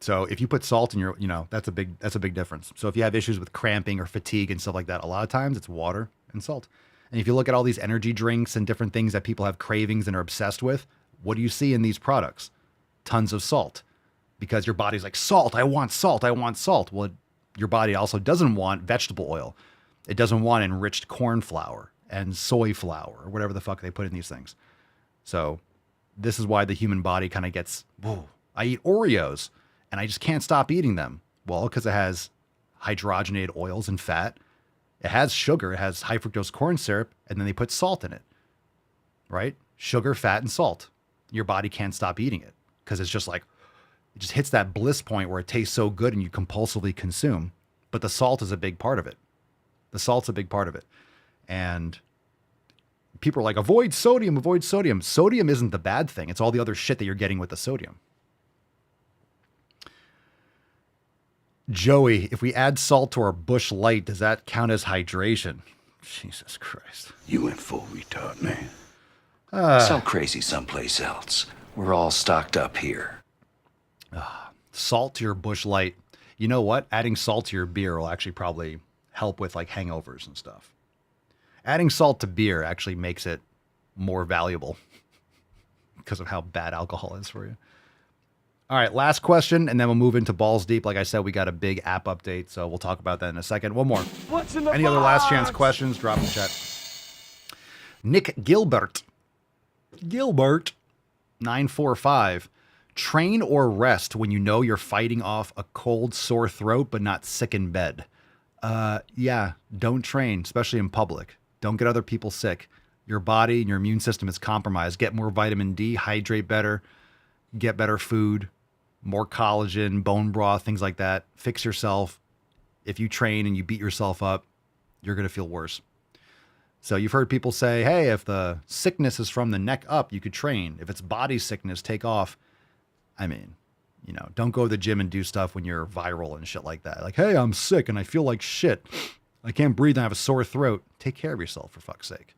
So if you put salt in your, that's a big difference. So if you have issues with cramping or fatigue and stuff like that, a lot of times it's water and salt. And if you look at all these energy drinks and different things that people have cravings and are obsessed with, what do you see in these products? Tons of salt. Because your body's like, salt, I want salt, I want salt. Well, your body also doesn't want vegetable oil. It doesn't want enriched corn flour and soy flour or whatever the fuck they put in these things. So this is why the human body kind of gets, whoa, I eat Oreos and I just can't stop eating them. Well, because it has hydrogenated oils and fat. It has sugar. It has high fructose corn syrup, and then they put salt in it, right? Sugar, fat, and salt. Your body can't stop eating it because it's just like, it just hits that bliss point where it tastes so good and you compulsively consume. But the salt is a big part of it. The salt's a big part of it. And people are like, avoid sodium, avoid sodium. Sodium isn't the bad thing. It's all the other shit that you're getting with the sodium. Joey, if we add salt to our Busch Light, does that count as hydration? Jesus Christ. You went full retard, man. Sell crazy someplace else. We're all stocked up here. Salt to your Busch Light. You know what? Adding salt to your beer will actually probably help with like hangovers and stuff. Adding salt to beer actually makes it more valuable because of how bad alcohol is for you. All right, last question, and then we'll move into balls deep. Like I said, we got a big app update, so we'll talk about that in a second. One more. What's in the Any box? other last chance questions? Drop in the chat. Nick Gilbert, 945. Train or rest when you know you're fighting off a cold, sore throat, but not sick in bed. Yeah, don't train, especially in public. Don't get other people sick. Your body and your immune system is compromised. Get more vitamin D, hydrate better, get better food, more collagen, bone broth, things like that. Fix yourself. If you train and you beat yourself up, you're going to feel worse. So you've heard people say, hey, if the sickness is from the neck up, you could train. If it's body sickness, take off. I mean, you know, don't go to the gym and do stuff when you're viral and shit like that. Like, hey, I'm sick and I feel like shit. I can't breathe and I have a sore throat. Take care of yourself, for fuck's sake.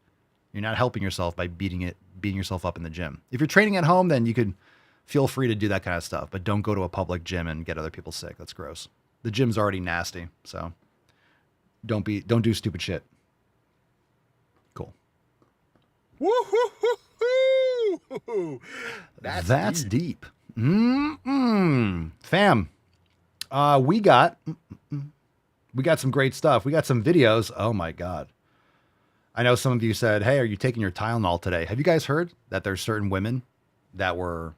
You're not helping yourself by beating yourself up in the gym. If you're training at home, then you could feel free to do that kind of stuff, but don't go to a public gym and get other people sick. That's gross. The gym's already nasty, so don't do stupid shit. Cool. Woo-hoo-hoo-hoo. That's deep. Fam, we got some great stuff. We got some videos. Oh my God. I know some of you said, hey, are you taking your Tylenol today? Have you guys heard that there's certain women that were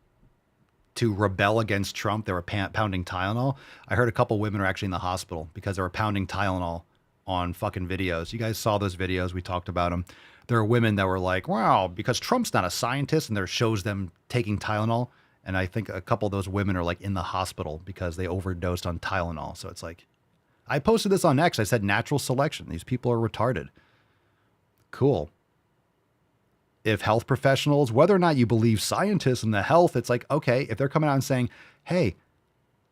to rebel against Trump? They were pounding Tylenol. I heard a couple women are actually in the hospital because they were pounding Tylenol on fucking videos. You guys saw those videos. We talked about them. There are women that were like, wow, because Trump's not a scientist, and there shows them taking Tylenol. And I think a couple of those women are like in the hospital because they overdosed on Tylenol. So it's like, I posted this on X. I said natural selection. These people are retarded. Cool. If health professionals, whether or not you believe scientists in the health, it's like, okay, if they're coming out and saying, hey,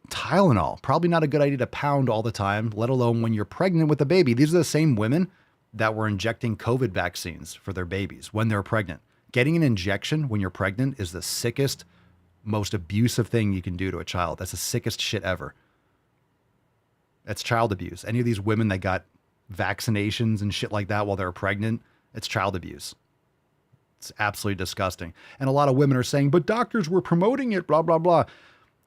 Tylenol, probably not a good idea to pound all the time, let alone when you're pregnant with a baby. These are the same women that were injecting COVID vaccines for their babies when they're pregnant. Getting an injection when you're pregnant is the sickest, most abusive thing you can do to a child. That's the sickest shit ever. That's child abuse. Any of these women that got vaccinations and shit like that while they're pregnant, it's child abuse. It's absolutely disgusting. And a lot of women are saying, but doctors were promoting it, blah, blah, blah.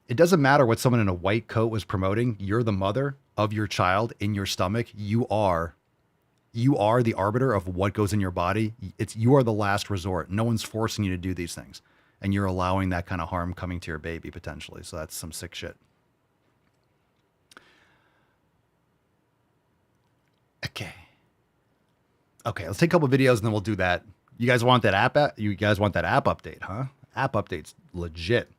It doesn't matter what someone in a white coat was promoting. You're the mother of your child in your stomach. You are the arbiter of what goes in your body. You are the last resort. No one's forcing you to do these things. And you're allowing that kind of harm coming to your baby potentially. So that's some sick shit. Okay, let's take a couple of videos and then we'll do that. You guys want that app update, huh? App update's legit.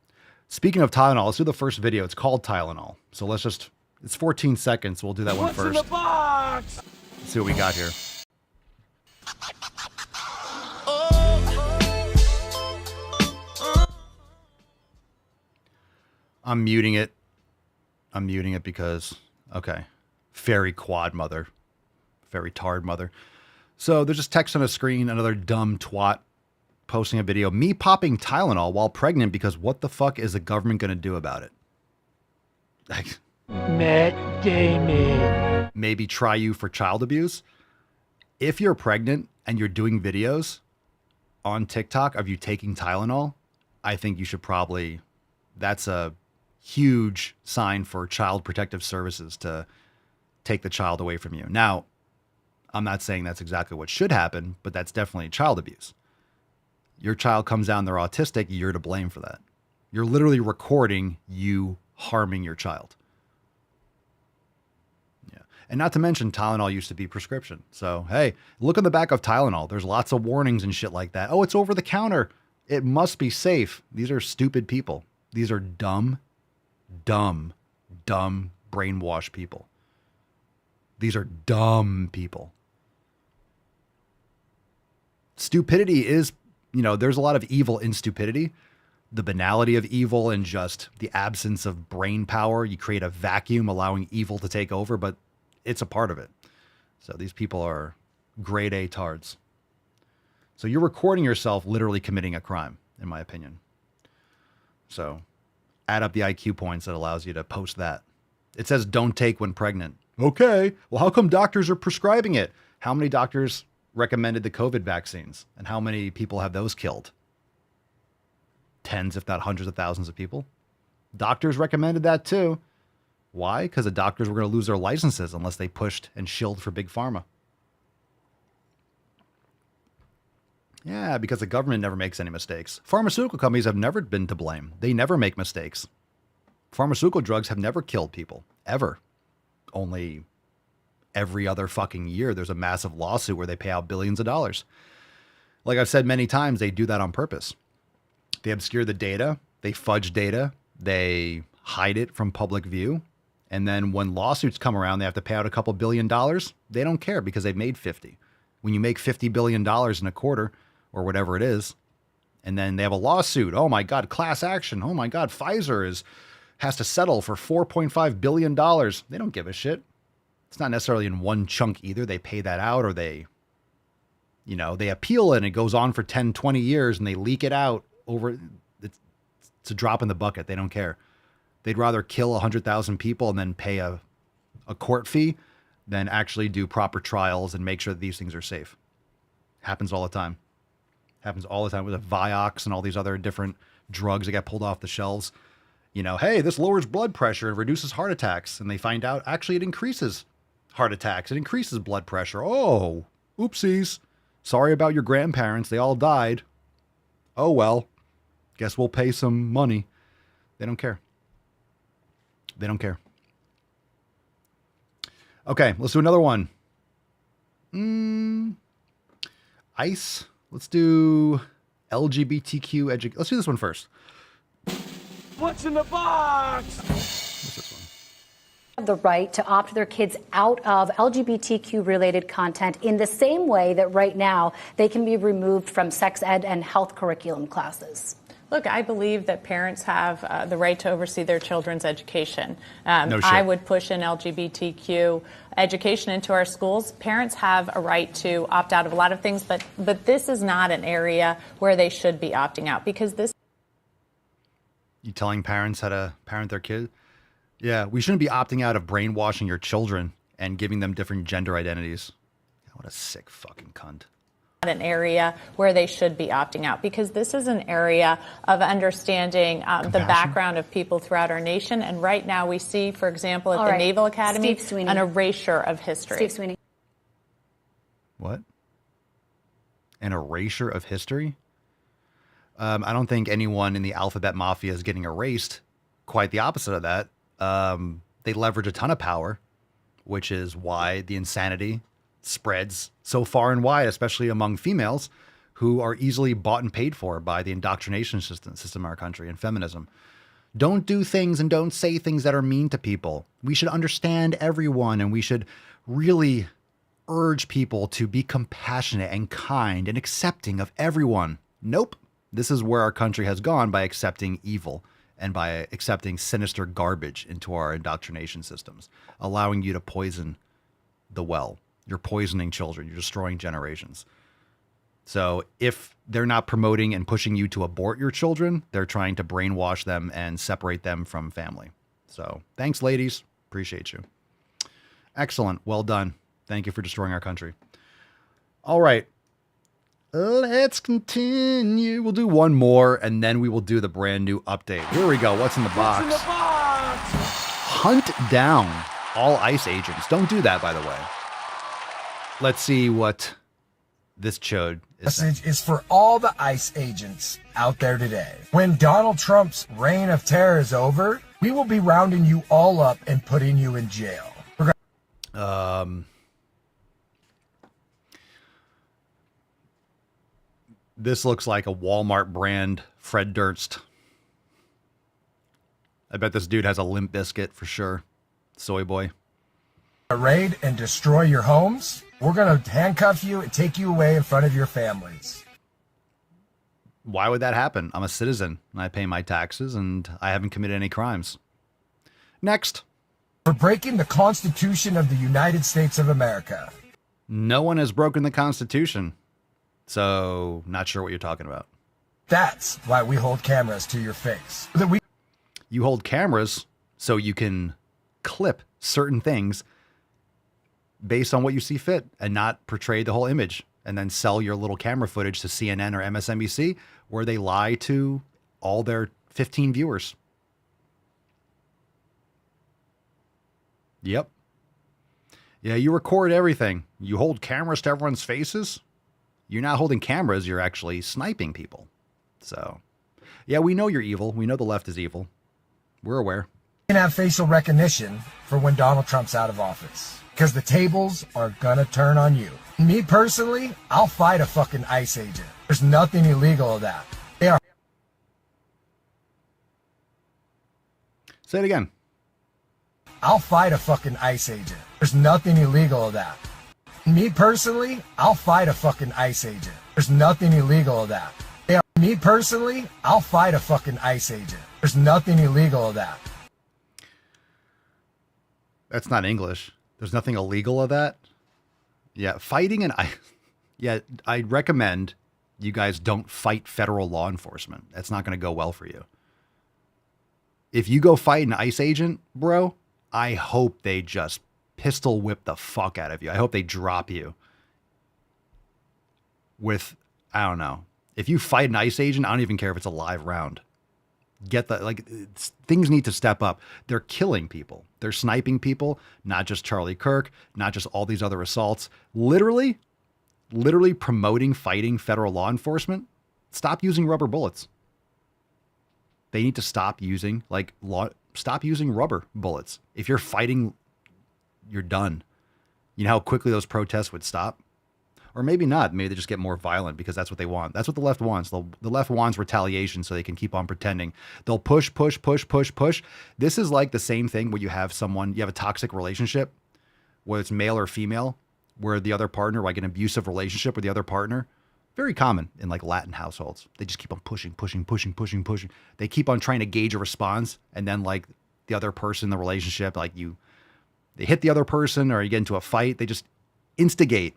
Speaking of Tylenol, let's do the first video. It's called Tylenol. So it's 14 seconds. We'll do that one first. What's in the box? Let's see what we got here. I'm muting it. Because, okay. Fairy quad mother. Fairy tard mother. So there's just text on a screen, another dumb twat posting a video. Me popping Tylenol while pregnant because what the fuck is the government going to do about it? Like, Matt Damon. Maybe try you for child abuse. If you're pregnant and you're doing videos on TikTok of you taking Tylenol, I think you should probably, that's a huge sign for Child Protective Services to take the child away from you. Now, I'm not saying that's exactly what should happen, but that's definitely child abuse. Your child comes out and they're autistic, you're to blame for that. You're literally recording you harming your child. Yeah. And not to mention, Tylenol used to be prescription. So, hey, look on the back of Tylenol. There's lots of warnings and shit like that. Oh, it's over the counter. It must be safe. These are stupid people. These are dumb brainwashed people. These are dumb people. Stupidity is, there's a lot of evil in stupidity. The banality of evil and just the absence of brain power. You create a vacuum allowing evil to take over, but it's a part of it. So these people are grade A tards. So you're recording yourself literally committing a crime, in my opinion. So add up the IQ points that allows you to post that. It says don't take when pregnant. Okay, well, how come doctors are prescribing it? How many doctors recommended the COVID vaccines? And how many people have those killed? Tens, if not hundreds of thousands of people. Doctors recommended that too. Why? Because the doctors were going to lose their licenses unless they pushed and shilled for big pharma. Yeah, because the government never makes any mistakes. Pharmaceutical companies have never been to blame. They never make mistakes. Pharmaceutical drugs have never killed people, ever. Only every other fucking year there's a massive lawsuit where they pay out billions of dollars. Like I've said many times, they do that on purpose. They obscure the data, they fudge data, they hide it from public view. And then when lawsuits come around, they have to pay out a couple $1 billion. They don't care because they've made 50. When you make $50 billion in a quarter or whatever it is, and then they have a lawsuit. Oh my God, class action. Oh my God, Pfizer has to settle for $4.5 billion. They don't give a shit. It's not necessarily in one chunk either. They pay that out or they appeal it and it goes on for 10, 20 years and they leak it out over. It's a drop in the bucket. They don't care. They'd rather kill 100,000 people and then pay a court fee than actually do proper trials and make sure that these things are safe. Happens all the time. Happens all the time with the Vioxx and all these other different drugs that get pulled off the shelves. Hey, this lowers blood pressure and reduces heart attacks. And they find out actually it increases heart attacks. It increases blood pressure. Oh, oopsies. Sorry about your grandparents. They all died. Oh, well, guess we'll pay some money. They don't care. They don't care. Okay, let's do another one. ICE. Let's do LGBTQ education. Let's do this one first. What's in the box? What's this one? Have the right to opt their kids out of LGBTQ related content in the same way that right now they can be removed from sex ed and health curriculum classes. Look, I believe that parents have the right to oversee their children's education. No shit. I would push in LGBTQ education into our schools. Parents have a right to opt out of a lot of things, but this is not an area where they should be opting out because this. You telling parents how to parent their kid? Yeah, we shouldn't be opting out of brainwashing your children and giving them different gender identities. What a sick fucking cunt. An area where they should be opting out because this is an area of understanding the background of people throughout our nation. And right now we see, for example, at the Naval Academy, an erasure of history. Steve Sweeney. What? An erasure of history? I don't think anyone in the alphabet mafia is getting erased. Quite the opposite of that. They leverage a ton of power, which is why the insanity spreads so far and wide, especially among females who are easily bought and paid for by the indoctrination system in our country and feminism. Don't do things and don't say things that are mean to people. We should understand everyone and we should really urge people to be compassionate and kind and accepting of everyone. Nope. This is where our country has gone by accepting evil and by accepting sinister garbage into our indoctrination systems, allowing you to poison the well. You're poisoning children. You're destroying generations. So if they're not promoting and pushing you to abort your children, they're trying to brainwash them and separate them from family. So thanks, ladies. Appreciate you. Excellent. Well done. Thank you for destroying our country. All right. Let's continue. We'll do one more, and then we will do the brand new update. Here we go. What's in the box? What's in the box? Hunt down all ICE agents. Don't do that, by the way. Let's see what this chode is saying. Message is for all the ICE agents out there today. When Donald Trump's reign of terror is over, we will be rounding you all up and putting you in jail. This looks like a Walmart brand Fred Durst. I bet this dude has a Limp Biscuit for sure. Soy boy. Raid and destroy your homes. We're going to handcuff you and take you away in front of your families. Why would that happen? I'm a citizen and I pay my taxes and I haven't committed any crimes. Next. For breaking the Constitution of the United States of America. No one has broken the Constitution. So, not sure what you're talking about. That's why we hold cameras to your face. You hold cameras so you can clip certain things based on what you see fit and not portray the whole image and then sell your little camera footage to CNN or MSNBC where they lie to all their 15 viewers. Yep. Yeah, you record everything. You hold cameras to everyone's faces. You're not holding cameras, you're actually sniping people. So, yeah, we know you're evil. We know the left is evil. We're aware. You can have facial recognition for when Donald Trump's out of office. Because the tables are gonna turn on you. Me personally, I'll fight a fucking ICE agent. There's nothing illegal of that. They are. Say it again. I'll fight a fucking ICE agent. There's nothing illegal of that. Me personally, I'll fight a fucking ICE agent. There's nothing illegal of that. Me personally, I'll fight a fucking ICE agent. There's nothing illegal of that. That's not English. There's nothing illegal of that. Yeah, fighting and I recommend you guys don't fight federal law enforcement. That's not going to go well for you. If you go fight an ICE agent, bro, I hope they just pistol whip the fuck out of you. I hope they drop you with, I don't know. If you fight an ICE agent, I don't even care if it's a live round. Things need to step up. They're killing people. They're sniping people, not just Charlie Kirk, not just all these other assaults. Literally promoting fighting federal law enforcement. Stop using rubber bullets. They need to stop using rubber bullets. If you're fighting, you're done. You know how quickly those protests would stop? Or maybe not. Maybe they just get more violent because that's what they want. That's what the left wants. The left wants retaliation so they can keep on pretending. They'll push. This is like the same thing where you have a toxic relationship, whether it's male or female, where the other partner, like an abusive relationship with the other partner, very common in like Latin households. They just keep on pushing. They keep on trying to gauge a response. And then like the other person in the relationship, they hit the other person or you get into a fight. They just instigate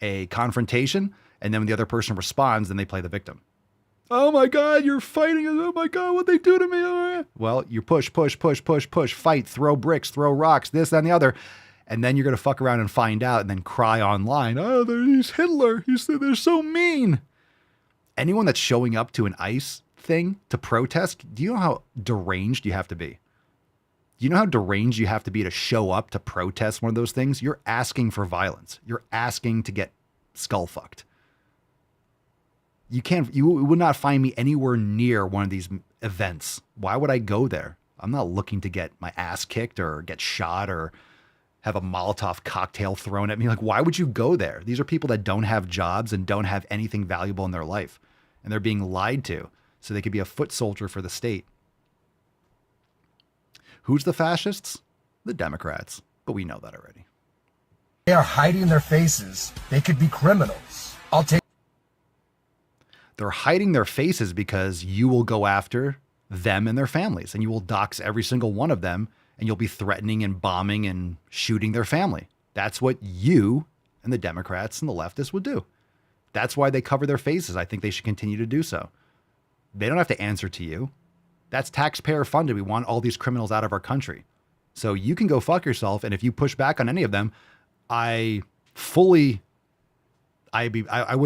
a confrontation, and then when the other person responds, then they play the victim. Oh my God, you're fighting. Oh my God, what'd they do to me? Well, you push, fight, throw bricks, throw rocks, this, that, and the other. And then you're going to fuck around and find out and then cry online. Oh, he's Hitler. They're so mean. Anyone that's showing up to an ICE thing to protest, do you know how deranged you have to be? Do you know how deranged you have to be to show up to protest one of those things? You're asking for violence. You're asking to get skull fucked. You would not find me anywhere near one of these events. Why would I go there? I'm not looking to get my ass kicked or get shot or have a Molotov cocktail thrown at me. Like, why would you go there? These are people that don't have jobs and don't have anything valuable in their life. And they're being lied to so they could be a foot soldier for the state. Who's the fascists? The Democrats. But we know that already. They are hiding their faces. They could be criminals. They're hiding their faces because you will go after them and their families, and you will dox every single one of them, and you'll be threatening and bombing and shooting their family. That's what you and the Democrats and the leftists would do. That's why they cover their faces. I think they should continue to do so. They don't have to answer to you. That's taxpayer funded. We want all these criminals out of our country. So you can go fuck yourself. And if you push back on any of them, I would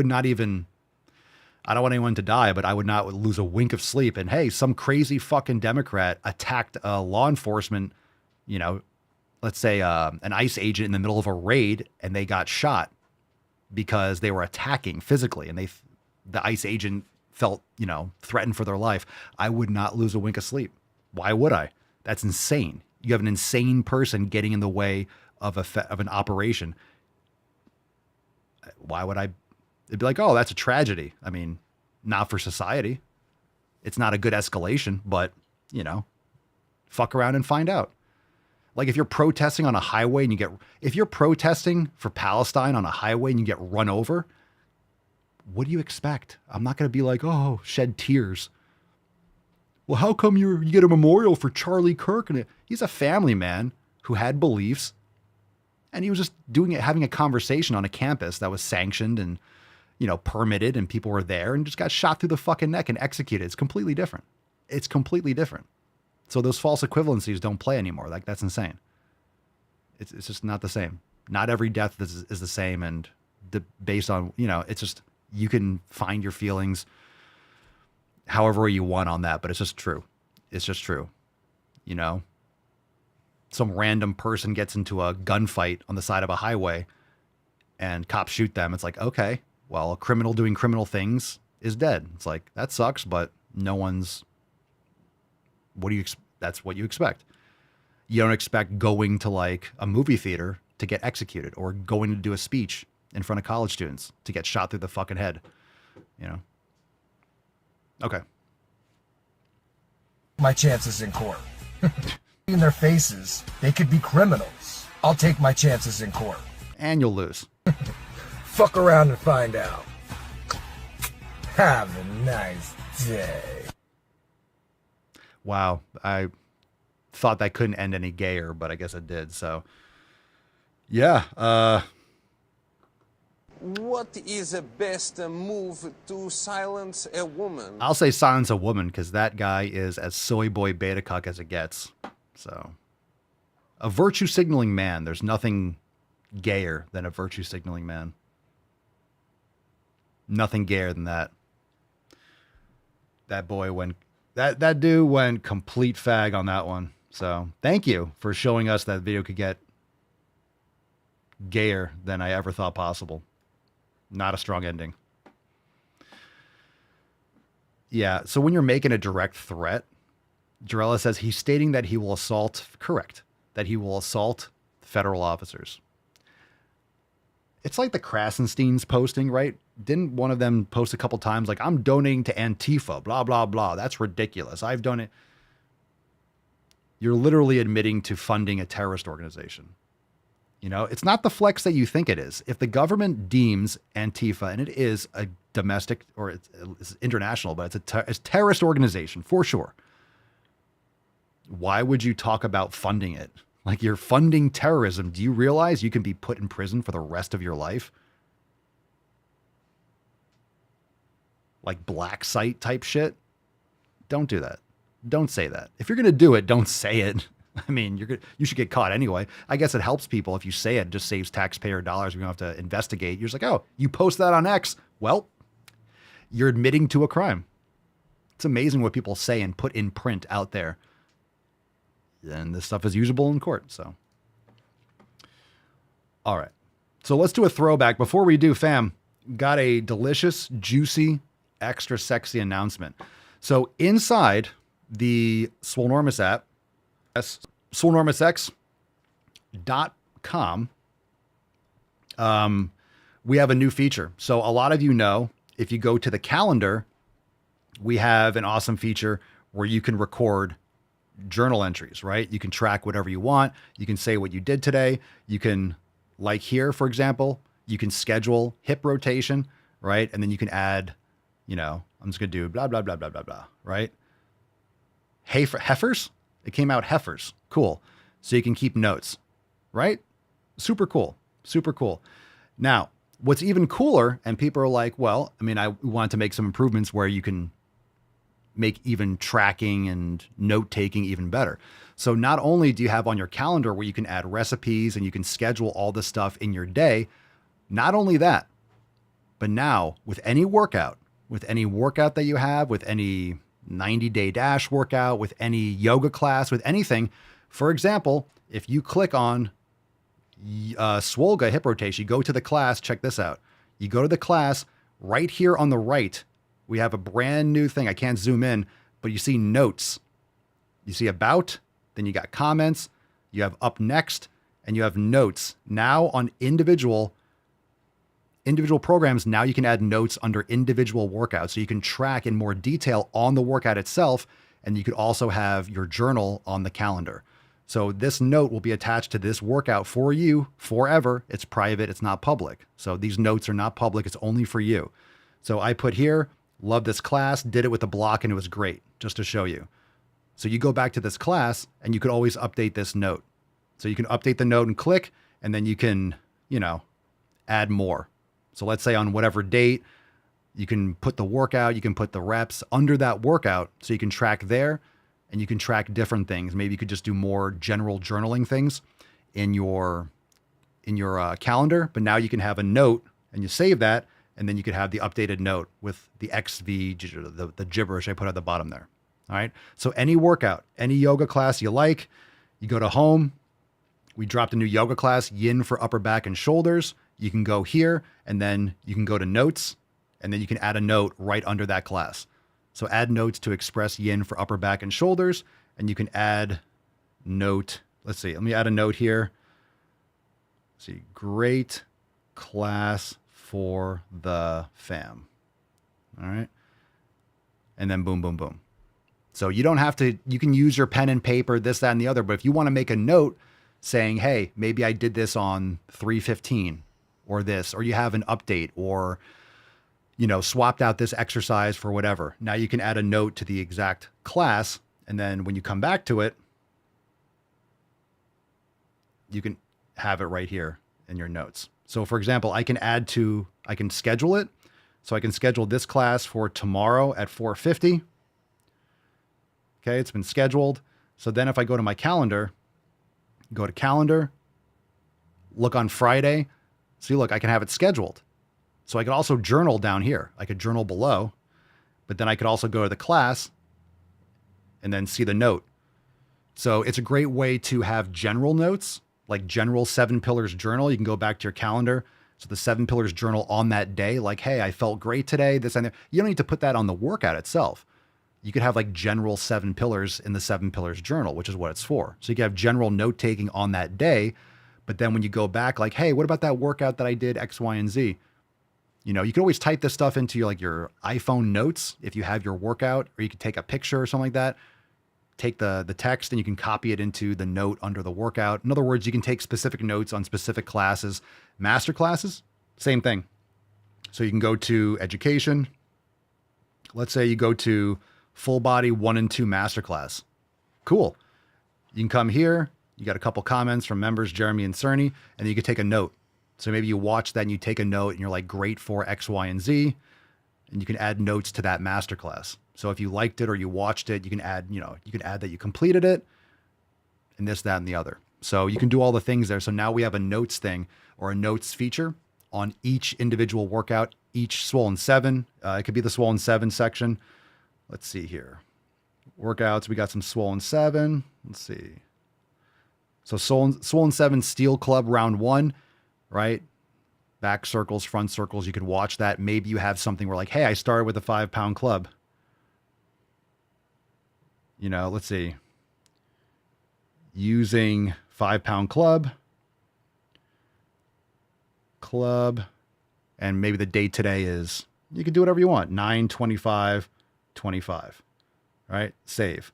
not even, I don't want anyone to die, but I would not lose a wink of sleep. And hey, some crazy fucking Democrat attacked a law enforcement, let's say an ICE agent in the middle of a raid, and they got shot because they were attacking physically. And the ICE agent felt, threatened for their life. I would not lose a wink of sleep. Why would I? That's insane. You have an insane person getting in the way of an operation. Why would I? It'd be like, oh, that's a tragedy. I mean, not for society. It's not a good escalation, but, fuck around and find out. Like if you're protesting on a highway and if you're protesting for Palestine on a highway and you get run over, what do you expect? I'm not going to be like, oh, shed tears. Well, how come you get a memorial for Charlie Kirk? And he's a family man who had beliefs And he was just doing it, having a conversation on a campus that was sanctioned and, permitted, and people were there, and just got shot through the fucking neck and executed. It's completely different. It's completely different. So those false equivalencies don't play anymore. Like, that's insane. It's just not the same. Not every death is the same. And based on, it's just, you can find your feelings however you want on that, but it's just true. It's just true. Some random person gets into a gunfight on the side of a highway and cops shoot them. It's like, okay, well, a criminal doing criminal things is dead. It's like, that sucks, but no one's, that's what you expect. You don't expect going to like a movie theater to get executed, or going to do a speech in front of college students to get shot through the fucking head, Okay. My chances in court. In their faces, they could be criminals. I'll take my chances in court. And you'll lose. Fuck around and find out. Have a nice day. Wow. I thought that couldn't end any gayer, but I guess it did. So, yeah. What is the best move to silence a woman? I'll say silence a woman, because that guy is as soy boy beta cuck as it gets. So, a virtue signaling man. There's nothing gayer than a virtue signaling man. Nothing gayer than that. That boy went, that dude went complete fag on that one. So, thank you for showing us that video could get gayer than I ever thought possible. Not a strong ending. Yeah, so when you're making a direct threat, Jarella says he's stating that he will assault, correct, that he will assault federal officers. It's like the Krasensteins posting, right? Didn't one of them post a couple times like, I'm donating to Antifa, blah, blah, blah. That's ridiculous. I've done it. You're literally admitting to funding a terrorist organization. It's not the flex that you think it is. If the government deems Antifa, and it is a domestic, or it's international, but it's a terrorist organization for sure. Why would you talk about funding it? Like, you're funding terrorism. Do you realize you can be put in prison for the rest of your life? Like black site type shit? Don't do that. Don't say that. If you're going to do it, don't say it. I mean, you should get caught anyway. I guess it helps people if you say it. It just saves taxpayer dollars. We don't have to investigate. You're just like, oh, you post that on X. Well, you're admitting to a crime. It's amazing what people say and put in print out there. And this stuff is usable in court. So, all right. So let's do a throwback. Before we do, fam, got a delicious, juicy, extra sexy announcement. So inside the Swolenormous app, swolenormousx.com, we have a new feature. So a lot of you know, if you go to the calendar, we have an awesome feature where you can record journal entries, right? You can track whatever you want. You can say what you did today. You can, like here, for example, you can schedule hip rotation, right? And then you can add, I'm just going to do blah, blah, blah, blah, blah, blah, right? Hey, for heifers. It came out heifers. Cool. So you can keep notes, right? Super cool. Super cool. Now, what's even cooler, and people are like, well, I mean, I want to make some improvements where you can make even tracking and note taking even better. So not only do you have on your calendar where you can add recipes and you can schedule all this stuff in your day, not only that, but now with any workout that you have, with any 90-day dash workout, with any yoga class, with anything. For example, if you click on Swole Guy hip rotation, you go to the class, check this out. You go to the class, right here on the right, we have a brand new thing. I can't zoom in, but you see notes. You see about, then you got comments, you have up next, and you have notes. Now on individual programs, now you can add notes under individual workouts. So you can track in more detail on the workout itself. And you could also have your journal on the calendar. So this note will be attached to this workout for you forever. It's private. It's not public. So these notes are not public. It's only for you. So I put here, love this class, did it with a block, and it was great, just to show you. So you go back to this class and you could always update this note. So you can update the note and click, and then you can, add more. So let's say on whatever date, you can put the workout, you can put the reps under that workout so you can track there, and you can track different things. Maybe you could just do more general journaling things in your calendar, but now you can have a note and you save that, and then you could have the updated note with the XV, the gibberish I put at the bottom there. All right. So any workout, any yoga class you like, you go to home. We dropped a new yoga class, yin for upper back and shoulders. You can go here, and then you can go to notes, and then you can add a note right under that class. So add notes to express yin for upper back and shoulders, and you can add note. Let's see. Let me add a note here. Let's see. Great class for the fam. All right. And then boom, boom, boom. So you don't have to, you can use your pen and paper, this, that, and the other. But if you want to make a note saying, hey, maybe I did this on 315 or this, or you have an update, or, swapped out this exercise for whatever. Now you can add a note to the exact class. And then when you come back to it, you can have it right here in your notes. So for example, I can schedule it. So I can schedule this class for tomorrow at 4:50. Okay, it's been scheduled. So then if I go to my calendar, go to calendar, look on Friday, see, look, I can have it scheduled. So I could also journal down here. I could journal below, but then I could also go to the class and then see the note. So it's a great way to have general notes, like general 7 pillars journal. You can go back to your calendar. So the 7 pillars journal on that day, like, hey, I felt great today, this and that. You don't need to put that on the workout itself. You could have like general 7 pillars in the 7 pillars journal, which is what it's for. So you can have general note taking on that day. But then when you go back, like, hey, what about that workout that I did X, Y, and Z? You can always type this stuff into your iPhone notes if you have your workout, or you could take a picture or something like that. Take the text and you can copy it into the note under the workout. In other words, you can take specific notes on specific classes. Master classes, same thing. So you can go to education. Let's say you go to full body 1 and 2 masterclass. Cool. You can come here. You got a couple comments from members, Jeremy and Cerny, and then you can take a note. So maybe you watch that and you take a note and you're like, great for X, Y, and Z. And you can add notes to that masterclass. So if you liked it or you watched it, you can add that you completed it and this, that, and the other. So you can do all the things there. So now we have a notes thing or a notes feature on each individual workout, each Swollen 7. It could be the Swollen 7 section. Let's see here. Workouts, we got some Swollen 7. Let's see. So Swollen 7 Steel Club round 1, right? Back circles, front circles. You could watch that. Maybe you have something where like, hey, I started with a 5-pound club. Let's see. Using 5-pound club, and maybe the date today is, you can do whatever you want. 9/25/25, right? Save.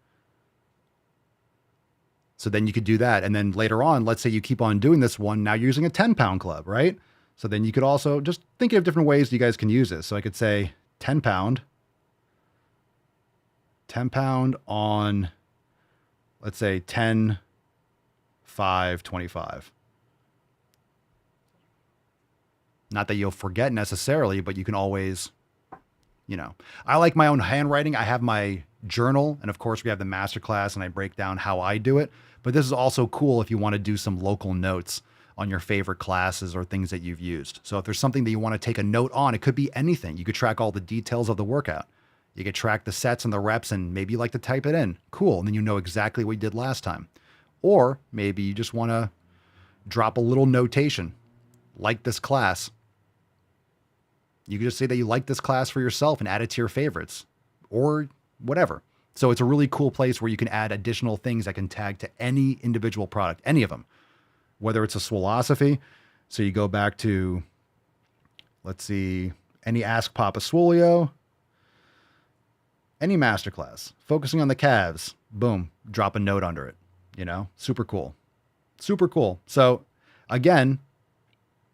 So then you could do that. And then later on, let's say you keep on doing this one. Now you're using a 10-pound club, right? So then you could also just think of different ways you guys can use this. So I could say 10-pound on, let's say 10/5/25. Not that you'll forget necessarily, but you can always, I like my own handwriting. I have my journal, and of course we have the masterclass, and I break down how I do it. But this is also cool if you want to do some local notes on your favorite classes or things that you've used. So if there's something that you want to take a note on, it could be anything. You could track all the details of the workout. You could track the sets and the reps, and maybe you like to type it in. Cool. And then you know exactly what you did last time. Or maybe you just want to drop a little notation, like this class. You can just say that you like this class for yourself and add it to your favorites or whatever. So it's a really cool place where you can add additional things that can tag to any individual product, any of them, whether it's a Swolosophy. So you go back to, let's see, any Ask Papa Swolio, any masterclass, focusing on the calves, boom, drop a note under it, super cool. Super cool. So again,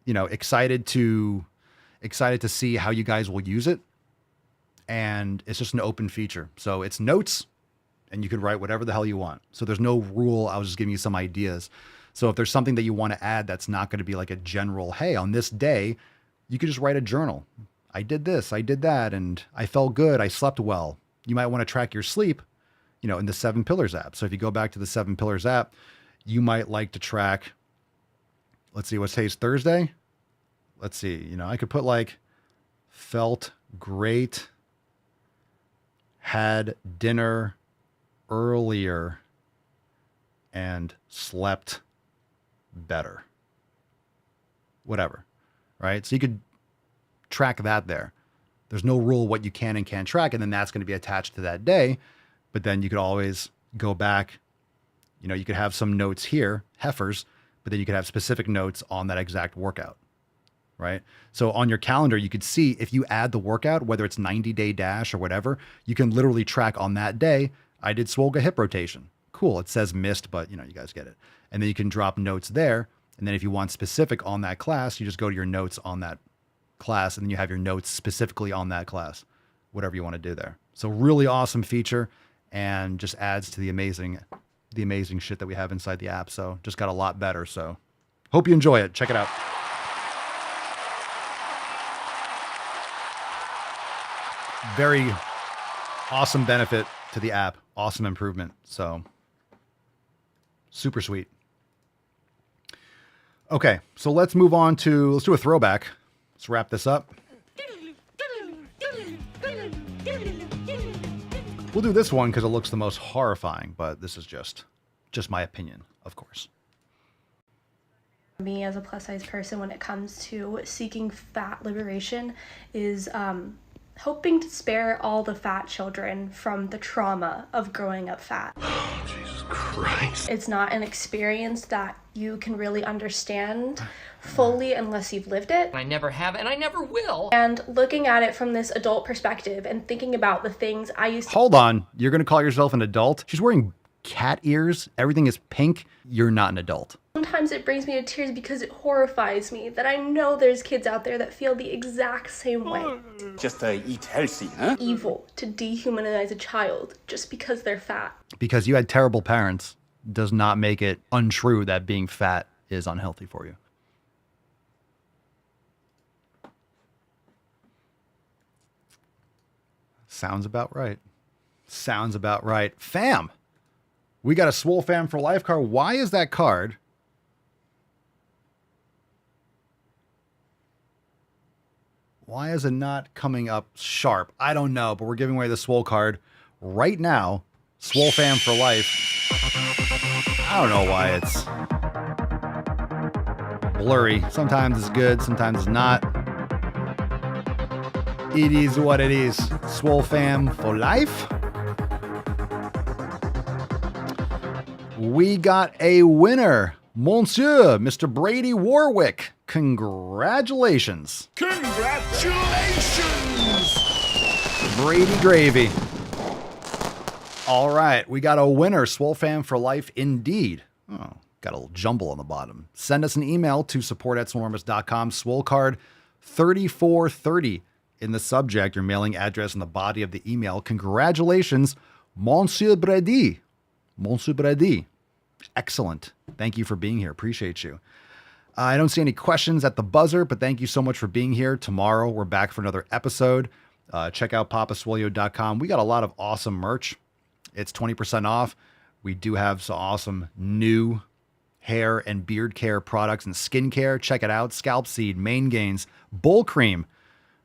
excited to see how you guys will use it. And it's just an open feature. So it's notes and you can write whatever the hell you want. So there's no rule. I was just giving you some ideas. So if there's something that you want to add that's not going to be like a general, hey, on this day, you could just write a journal. I did this, I did that, and I felt good. I slept well. You might want to track your sleep, you know, in the 7 Pillars app. So if you go back to the 7 Pillars app, you might like to track, let's see, what's today's Thursday? Let's see, you know, I could put like felt great, had dinner earlier, and slept better. Whatever, right? So you could track that there. There's no rule what you can and can't track, and then that's going to be attached to that day. But then you could always go back. You know, you could have some notes here, heifers, but then you could have specific notes on that exact workout, right? So on your calendar, you could see if you add the workout, whether it's 90-day dash or whatever, you can literally track on that day, I did Swole hip rotation. Cool. It says missed, but you know, you guys get it. And then you can drop notes there. And then if you want specific on that class, you just go to your notes on that class, and then you have your notes specifically on that class, whatever you want to do there. So really awesome feature, and just adds to the amazing shit that we have inside the app. So just got a lot better. So hope you enjoy it. Check it out. Very awesome benefit to the app. Awesome improvement. So super sweet. Okay, so let's do a throwback. Let's wrap this up. We'll do this one because it looks the most horrifying, but this is just my opinion, of course. Me as a plus size person, when it comes to seeking fat liberation, is hoping to spare all the fat children from the trauma of growing up fat. Oh, Jesus Christ. It's not an experience that you can really understand fully unless you've lived it. I never have, and I never will. And looking at it from this adult perspective and thinking about the things I used to— Hold on. You're going to call yourself an adult? She's wearing cat ears. Everything is pink. You're not an adult. Sometimes it brings me to tears because it horrifies me that I know there's kids out there that feel the exact same way. Just eat healthy, huh? Evil to dehumanize a child just because they're fat. Because you had terrible parents does not make it untrue that being fat is unhealthy for you. Sounds about right. Sounds about right. Fam, we got a Swole Fam for Life card. Why is that card? Why is it not coming up sharp? I don't know, but we're giving away the Swole card right now. Swole Fam for Life. I don't know why it's blurry. Sometimes it's good, sometimes it's not. It is what it is. Swole Fam for Life. We got a winner. Monsieur, Mr. Brady Warwick. Congratulations. Congratulations! Brady Gravy. All right, we got a winner. Swole Fam for Life indeed. Oh, got a little jumble on the bottom. Send us an email to support@swolenormous.com. Swole card 3430 in the subject, your mailing address in the body of the email. Congratulations, Monsieur Brady. Monsieur Brady. Excellent. Thank you for being here. Appreciate you. I don't see any questions at the buzzer, but thank you so much for being here. Tomorrow, we're back for another episode. Check out papaswolio.com. We got a lot of awesome merch. It's 20% off. We do have some awesome new hair and beard care products and skincare. Check it out. Scalp Seed, Mane Gains, Bull Cream.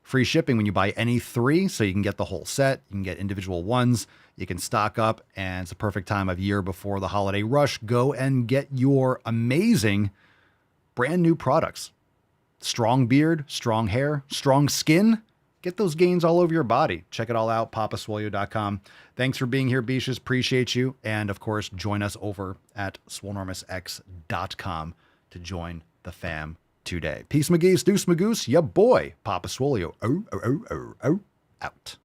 Free shipping when you buy any 3, so you can get the whole set. You can get individual ones. You can stock up, and it's a perfect time of year before the holiday rush. Go and get your amazing brand new products. Strong beard, strong hair, strong skin. Get those gains all over your body. Check it all out, papaswolio.com. Thanks for being here, Beaches. Appreciate you. And, of course, join us over at swolenormousx.com to join the fam today. Peace, McGee's, deuce, magoose, ya boy, Papa Swolio. Out.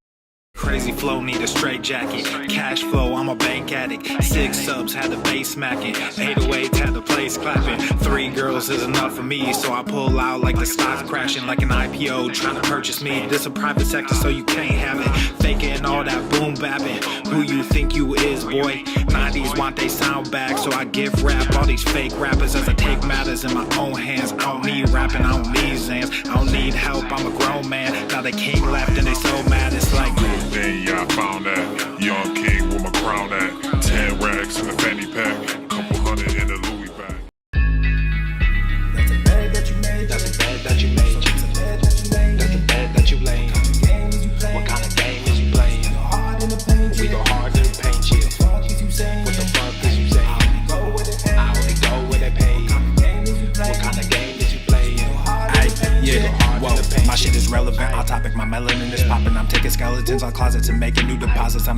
Crazy flow, need a straight jacket. Cash flow, I'm a bank addict. 6 subs, had the bass smacking. 808, had the place clapping. 3 girls is enough for me, so I pull out like the stock crashing. Like an IPO, trying to purchase me. This a private sector, so you can't have it. Faking all that boom bapping. Who you think you is, boy? 90s want they sound back, so I give rap all these fake rappers as I take matters in my own hands. I don't need rapping, I don't need Zans. I don't need help, I'm a grown man. Now they king left and they so mad, it's like then yeah, I found that young king with my crown at 10 racks in the fanny pack, couple hundred in the Louis bag. That's a bed that you made. That's a bed that you made. That's a bed that you made. That's a bed that you laid. What kind of game is you playing? We go hard in the paint. We go hard in the paint. What the fuck is you saying? What the fuck is you saying? I only go where they pay. What kind of game is you playing? Yeah, whoa, my shit is relevant. On topic, my melanin is popping. I'm taking skeletons on closets and making new deposits.